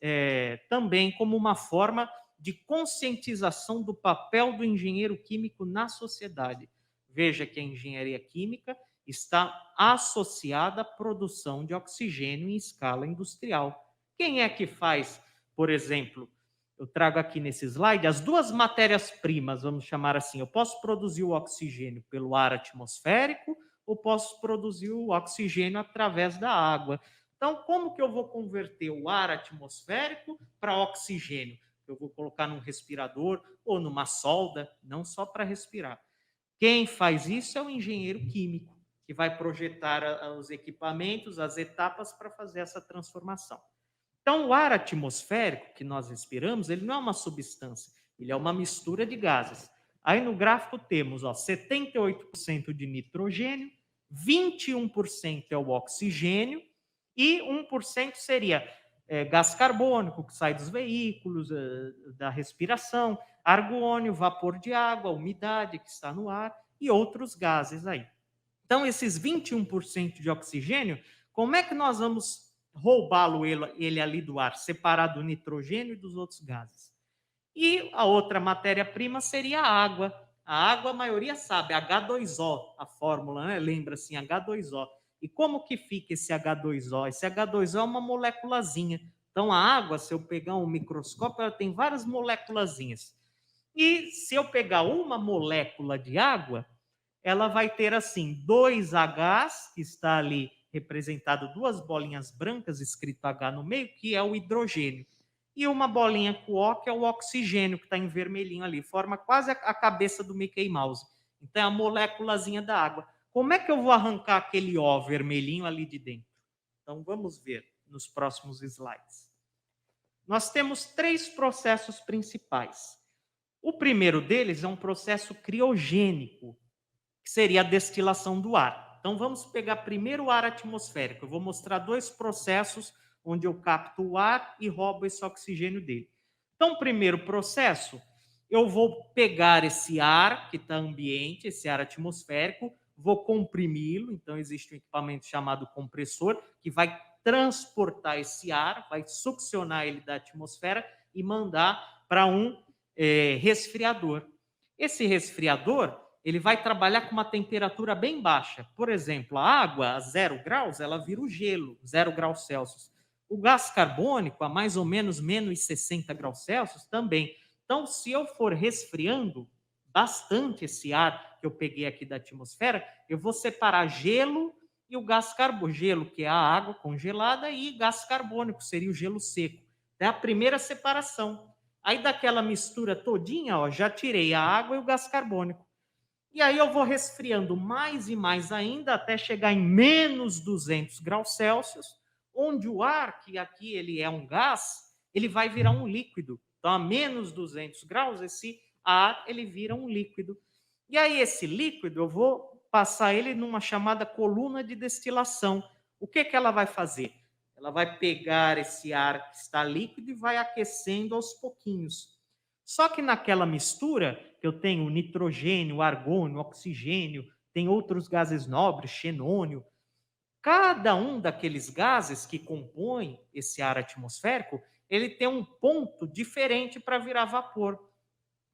[SPEAKER 10] também como uma forma de conscientização do papel do engenheiro químico na sociedade. Veja que a engenharia química está associada à produção de oxigênio em escala industrial. Quem é que faz, por exemplo, eu trago aqui nesse slide as duas matérias-primas, vamos chamar assim. Eu posso produzir o oxigênio pelo ar atmosférico ou posso produzir o oxigênio através da água. Então, como que eu vou converter o ar atmosférico para oxigênio? Eu vou colocar num respirador ou numa solda, não só para respirar. Quem faz isso é o engenheiro químico, que vai projetar os equipamentos, as etapas para fazer essa transformação. Então, o ar atmosférico que nós respiramos, ele não é uma substância, ele é uma mistura de gases. Aí no gráfico temos 78% de nitrogênio, 21% é o oxigênio e 1% seria gás carbônico, que sai dos veículos, da respiração, argônio, vapor de água, umidade que está no ar e outros gases aí. Então, esses 21% de oxigênio, como é que nós vamos roubá-lo ele ali do ar, separado do nitrogênio e dos outros gases? E a outra matéria-prima seria a água. A água, a maioria sabe, H2O, a fórmula, né? Lembra assim, H2O. E como que fica esse H2O? Esse H2O é uma moléculazinha. Então, a água, se eu pegar um microscópio, ela tem várias moléculazinhas. E se eu pegar uma molécula de água, ela vai ter assim 2Hs, que está ali representado duas bolinhas brancas, escrito H no meio, que é o hidrogênio. E uma bolinha com O, que é o oxigênio, que está em vermelhinho ali, forma quase a cabeça do Mickey Mouse. Então é a moléculazinha da água. Como é que eu vou arrancar aquele O vermelhinho ali de dentro? Então vamos ver nos próximos slides. Nós temos 3 processos principais. O primeiro deles é um processo criogênico, que seria a destilação do ar. Então vamos pegar primeiro o ar atmosférico. Eu vou mostrar 2 processos onde eu capto o ar e roubo esse oxigênio dele. Então, o primeiro processo, eu vou pegar esse ar que está ambiente, esse ar atmosférico, vou comprimi-lo. Então, existe um equipamento chamado compressor, que vai transportar esse ar, vai succionar ele da atmosfera e mandar para um resfriador. Esse resfriador, ele vai trabalhar com uma temperatura bem baixa. Por exemplo, a água a 0 graus, ela vira o gelo, 0 graus Celsius. O gás carbônico, a mais ou menos menos 60 graus Celsius, também. Então, se eu for resfriando bastante esse ar que eu peguei aqui da atmosfera, eu vou separar gelo e o gás carbônico. Gelo, que é a água congelada, e gás carbônico, seria o gelo seco. É a primeira separação. Aí, daquela mistura todinha, ó, já tirei a água e o gás carbônico. E aí eu vou resfriando mais e mais ainda, até chegar em menos 200 graus Celsius, onde o ar, que aqui ele é um gás, ele vai virar um líquido. Então, a menos 200 graus, esse ar ele vira um líquido. E aí esse líquido, eu vou passar ele numa chamada coluna de destilação. O que ela vai fazer? Ela vai pegar esse ar que está líquido e vai aquecendo aos pouquinhos. Só que naquela mistura, que eu tenho nitrogênio, argônio, oxigênio, tem outros gases nobres, xenônio. Cada um daqueles gases que compõem esse ar atmosférico, ele tem um ponto diferente para virar vapor.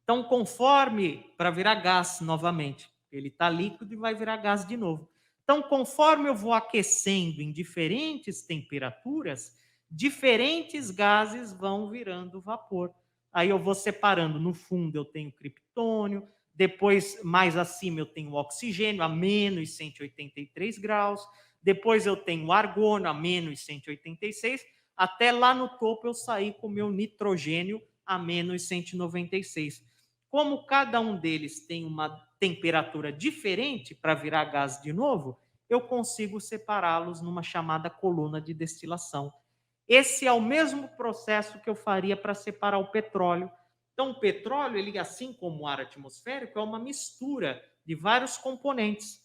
[SPEAKER 10] Então, conforme, para virar gás novamente, ele está líquido e vai virar gás de novo. Então, conforme eu vou aquecendo em diferentes temperaturas, diferentes gases vão virando vapor. Aí eu vou separando. No fundo eu tenho criptônio, depois mais acima eu tenho oxigênio a menos 183 graus, depois eu tenho argônio a menos 186, até lá no topo eu sair com o meu nitrogênio a menos 196. Como cada um deles tem uma temperatura diferente para virar gás de novo, eu consigo separá-los numa chamada coluna de destilação. Esse é o mesmo processo que eu faria para separar o petróleo. Então, o petróleo, ele, assim como o ar atmosférico, é uma mistura de vários componentes.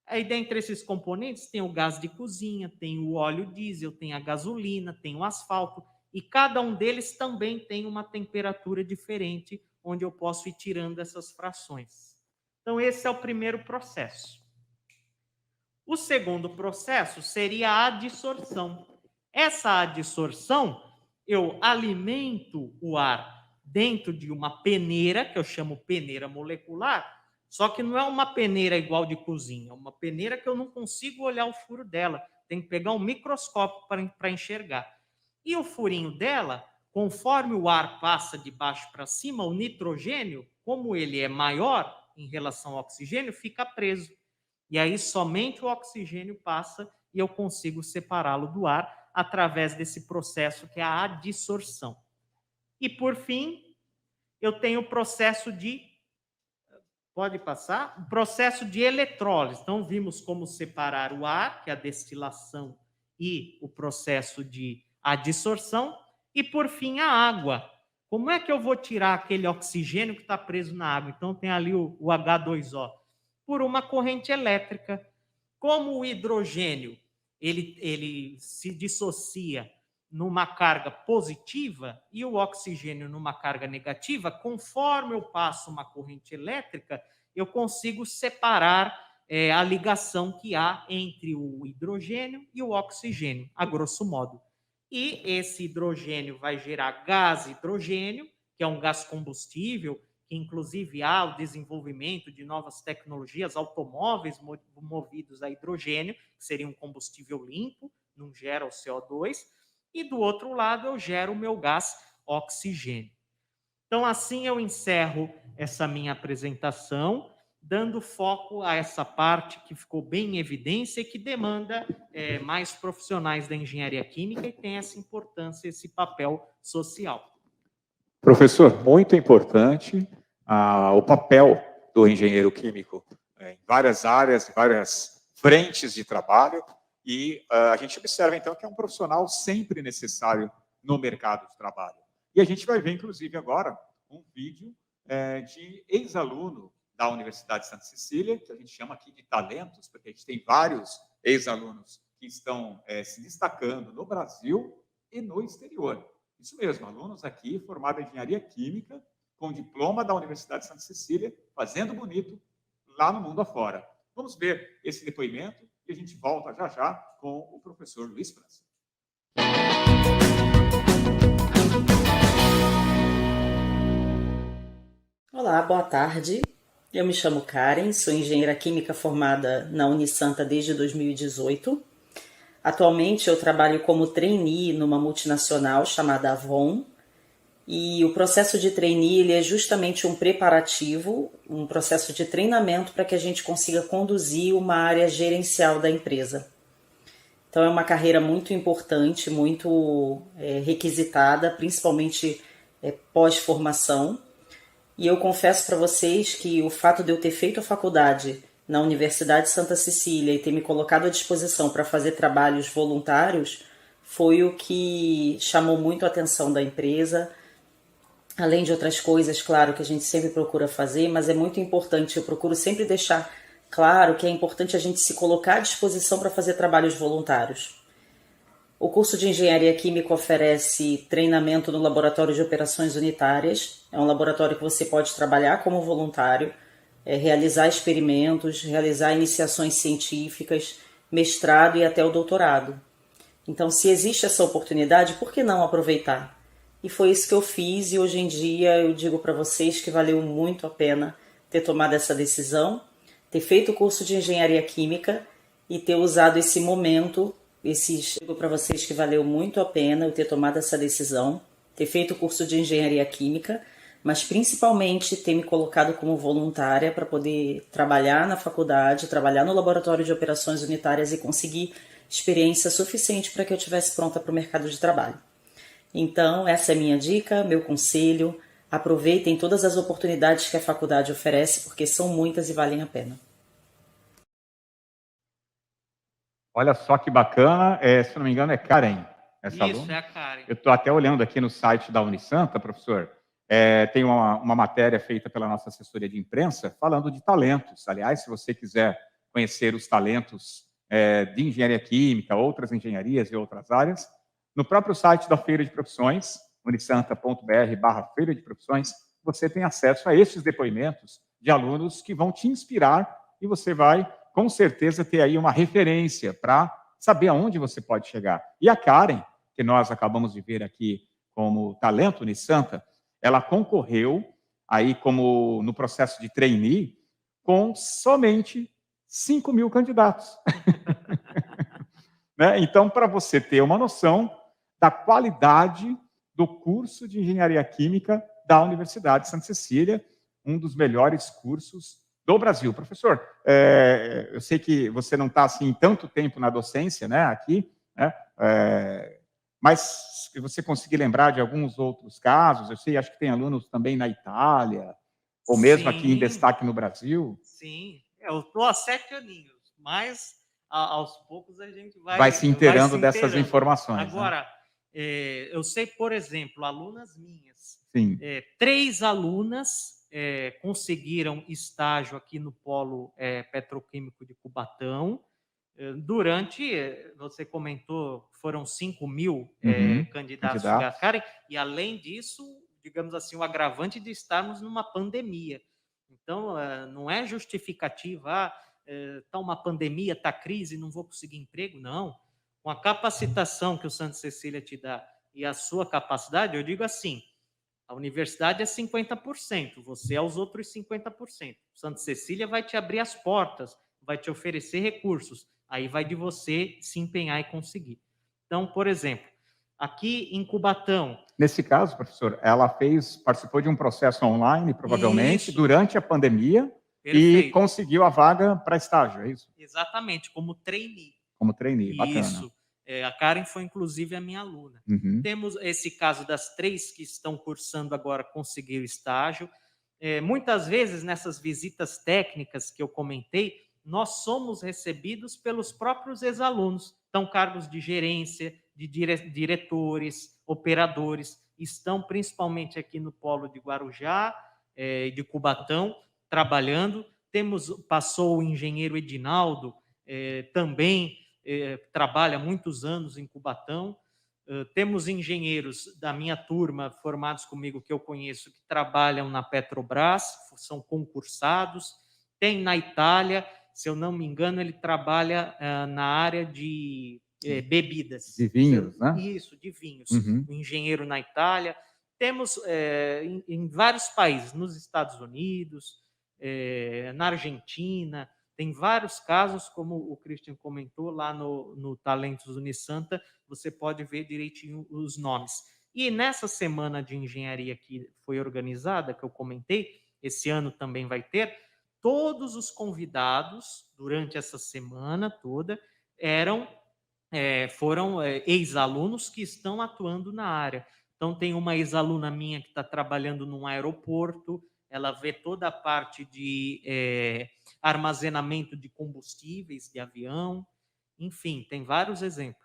[SPEAKER 10] Aí, dentre esses componentes, tem o gás de cozinha, tem o óleo diesel, tem a gasolina, tem o asfalto, e cada um deles também tem uma temperatura diferente, onde eu posso ir tirando essas frações. Então, esse é o primeiro processo. O segundo processo seria a adsorção. Essa adsorção, eu alimento o ar dentro de uma peneira, que eu chamo peneira molecular, só que não é uma peneira igual de cozinha, é uma peneira que eu não consigo olhar o furo dela, tem que pegar um microscópio para enxergar. E o furinho dela, conforme o ar passa de baixo para cima, o nitrogênio, como ele é maior em relação ao oxigênio, fica preso. E aí somente o oxigênio passa e eu consigo separá-lo do ar através desse processo que é a adsorção. E, por fim, eu tenho o processo de... Pode passar? O processo de eletrólise. Então, vimos como separar o ar, que é a destilação, e o processo de adsorção. E, por fim, a água. Como é que eu vou tirar aquele oxigênio que está preso na água? Então, tem ali o H2O. Por uma corrente elétrica. Como o hidrogênio ele se dissocia numa carga positiva e o oxigênio numa carga negativa, conforme eu passo uma corrente elétrica, eu consigo separar a ligação que há entre o hidrogênio e o oxigênio, a grosso modo. E esse hidrogênio vai gerar gás hidrogênio, que é um gás combustível, que inclusive há o desenvolvimento de novas tecnologias, automóveis movidos a hidrogênio, que seria um combustível limpo, não gera o CO2, e do outro lado eu gero o meu gás oxigênio. Então, assim eu encerro essa minha apresentação, dando foco a essa parte que ficou bem em evidência e que demanda mais profissionais da engenharia química e tem essa importância, esse papel social.
[SPEAKER 1] Professor, muito importante o papel do engenheiro químico em várias áreas, em várias frentes de trabalho, e a gente observa, então, que é um profissional sempre necessário no mercado de trabalho. E a gente vai ver, inclusive, agora, um vídeo de ex-aluno da Universidade de Santa Cecília, que a gente chama aqui de talentos, porque a gente tem vários ex-alunos que estão se destacando no Brasil e no exterior. Isso mesmo, alunos aqui formados em engenharia química, com diploma da Universidade de Santa Cecília, fazendo bonito lá no mundo afora. Vamos ver esse depoimento e a gente volta já já com o professor Luiz França.
[SPEAKER 11] Olá, boa tarde. Eu me chamo Karen, sou engenheira química formada na Unisanta desde 2018. Atualmente eu trabalho como trainee numa multinacional chamada Avon, e o processo de trainee ele é justamente um preparativo, um processo de treinamento para que a gente consiga conduzir uma área gerencial da empresa. Então é uma carreira muito importante, muito requisitada, principalmente pós-formação. E eu confesso para vocês que o fato de eu ter feito a faculdade na Universidade de Santa Cecília e ter me colocado à disposição para fazer trabalhos voluntários foi o que chamou muito a atenção da empresa, além de outras coisas, claro, que a gente sempre procura fazer, mas é muito importante, eu procuro sempre deixar claro que é importante a gente se colocar à disposição para fazer trabalhos voluntários. O curso de Engenharia Química oferece treinamento no Laboratório de Operações Unitárias. É um laboratório que você pode trabalhar como voluntário, realizar experimentos, realizar iniciações científicas, mestrado e até o doutorado. Então, se existe essa oportunidade, por que não aproveitar? E foi isso que eu fiz e hoje em dia eu digo para vocês que valeu muito a pena ter tomado essa decisão, ter feito o curso de Engenharia Química e ter usado esse momento. Digo para vocês que valeu muito a pena eu ter tomado essa decisão, ter feito o curso de Engenharia Química, mas principalmente ter me colocado como voluntária para poder trabalhar na faculdade, trabalhar no Laboratório de Operações Unitárias e conseguir experiência suficiente para que eu estivesse pronta para o mercado de trabalho. Então, essa é a minha dica, meu conselho. Aproveitem todas as oportunidades que a faculdade oferece, porque são muitas e valem a pena.
[SPEAKER 1] Olha só que bacana, se não me engano é Karen, essa
[SPEAKER 10] Isso,
[SPEAKER 1] aluna.
[SPEAKER 10] é a Karen.
[SPEAKER 1] Eu estou até olhando aqui no site da Unisanta, professor, tem uma matéria feita pela nossa assessoria de imprensa falando de talentos. Aliás, se você quiser conhecer os talentos de engenharia química, outras engenharias e outras áreas, no próprio site da Feira de Profissões, unisanta.br/Feira de Profissões, você tem acesso a esses depoimentos de alunos que vão te inspirar e você vai, com certeza, ter aí uma referência para saber aonde você pode chegar. E a Karen, que nós acabamos de ver aqui como talento Unisanta, ela concorreu aí como no processo de trainee com somente 5.000 candidatos. Né? Então, para você ter uma noção da qualidade do curso de Engenharia Química da Universidade de Santa Cecília, um dos melhores cursos do Brasil. Professor, eu sei que você não está assim tanto tempo na docência, né, aqui, né, mas se você conseguir lembrar de alguns outros casos, eu sei, acho que tem alunos também na Itália, ou mesmo aqui em destaque no Brasil.
[SPEAKER 10] Sim, eu estou há 7 aninhos, mas aos poucos a gente
[SPEAKER 1] vai se inteirando dessas informações.
[SPEAKER 10] Agora, né? Eu sei, por exemplo, alunas minhas,
[SPEAKER 1] Sim.
[SPEAKER 10] 3 alunas conseguiram estágio aqui no Polo Petroquímico de Cubatão. Durante, você comentou, foram 5.000 candidatos a Karen, e além disso, digamos assim, o agravante de estarmos numa pandemia. Então, não é justificativa, está uma pandemia, está crise, não vou conseguir emprego, não. Com a capacitação que o Santa Cecília te dá e a sua capacidade, eu digo assim, a universidade é 50%, você é os outros 50%. Santa Cecília vai te abrir as portas, vai te oferecer recursos, aí vai de você se empenhar e conseguir. Então, por exemplo, aqui em Cubatão.
[SPEAKER 1] Nesse caso, professor, ela participou de um processo online, provavelmente,
[SPEAKER 10] Isso.
[SPEAKER 1] durante a pandemia, e
[SPEAKER 10] Perfeito.
[SPEAKER 1] conseguiu a vaga para estágio, é isso?
[SPEAKER 10] Exatamente, como trainee.
[SPEAKER 1] Como trainee, bacana.
[SPEAKER 10] Isso. A Karen foi, inclusive, a minha aluna.
[SPEAKER 1] Uhum.
[SPEAKER 10] Temos esse caso das 3 que estão cursando agora, conseguiu estágio. Muitas vezes, nessas visitas técnicas que eu comentei, nós somos recebidos pelos próprios ex-alunos. Então, cargos de gerência, de diretores, operadores, estão principalmente aqui no polo de Guarujá e de Cubatão, trabalhando. Passou o engenheiro Edinaldo, também trabalha há muitos anos em Cubatão. Temos engenheiros da minha turma, formados comigo, que eu conheço, que trabalham na Petrobras, são concursados. Tem na Itália, se eu não me engano, ele trabalha na área de bebidas.
[SPEAKER 1] De vinhos, né?
[SPEAKER 10] Isso, de vinhos.
[SPEAKER 1] Uhum.
[SPEAKER 10] Um engenheiro na Itália. Temos em vários países, nos Estados Unidos, na Argentina. Tem vários casos, como o Christian comentou, lá no Talentos Unisanta, você pode ver direitinho os nomes. E nessa semana de engenharia que foi organizada, que eu comentei, esse ano também vai ter, todos os convidados, durante essa semana toda, foram ex-alunos que estão atuando na área. Então, tem uma ex-aluna minha que está trabalhando num aeroporto, ela vê toda a parte de armazenamento de combustíveis de avião, enfim, tem vários exemplos.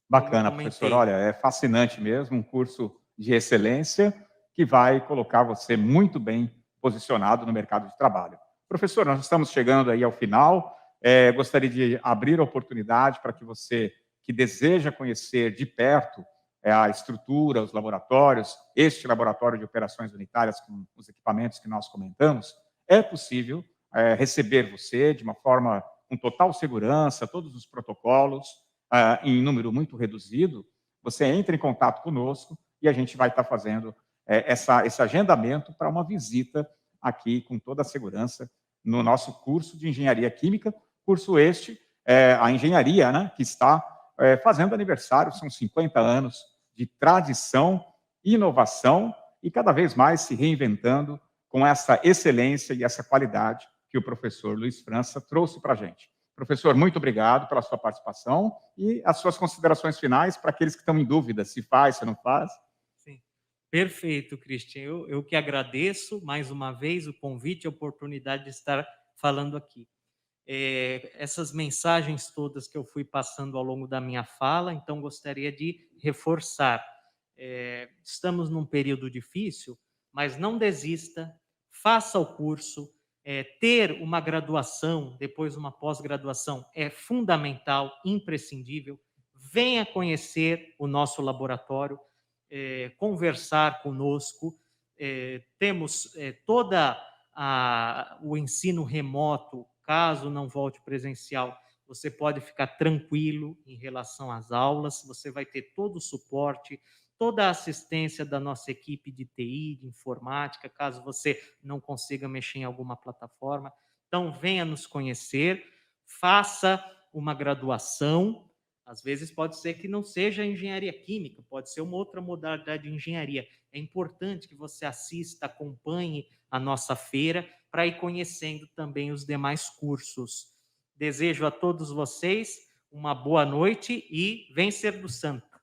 [SPEAKER 1] Bacana, professor. Olha, é fascinante mesmo, um curso de excelência que vai colocar você muito bem posicionado no mercado de trabalho. Professor, nós estamos chegando aí ao final. Gostaria de abrir a oportunidade para que você, que deseja conhecer de perto a estrutura, os laboratórios, este laboratório de operações unitárias com os equipamentos que nós comentamos, é possível receber você de uma forma com total segurança, todos os protocolos, em número muito reduzido. Você entra em contato conosco e a gente vai estar fazendo esse agendamento para uma visita aqui com toda a segurança no nosso curso de Engenharia Química, curso este, a engenharia, né, que está fazendo aniversário, são 50 anos de tradição, inovação e cada vez mais se reinventando com essa excelência e essa qualidade que o professor Luiz França trouxe para a gente. Professor, muito obrigado pela sua participação e as suas considerações finais para aqueles que estão em dúvida se faz, se não faz.
[SPEAKER 10] Sim. Perfeito, Christian. Eu que agradeço mais uma vez o convite e a oportunidade de estar falando aqui. Essas mensagens todas que eu fui passando ao longo da minha fala, então gostaria de reforçar. Estamos num período difícil, mas não desista, faça o curso. Ter uma graduação, depois uma pós-graduação, é fundamental, imprescindível. Venha conhecer o nosso laboratório, conversar conosco. Temos toda o ensino remoto, caso não volte presencial, você pode ficar tranquilo em relação às aulas, você vai ter todo o suporte, toda a assistência da nossa equipe de TI, de informática, caso você não consiga mexer em alguma plataforma. Então, venha nos conhecer, faça uma graduação. Às vezes pode ser que não seja engenharia química, pode ser uma outra modalidade de engenharia. É importante que você assista, acompanhe a nossa feira para ir conhecendo também os demais cursos. Desejo a todos vocês uma boa noite e vencer do Santa.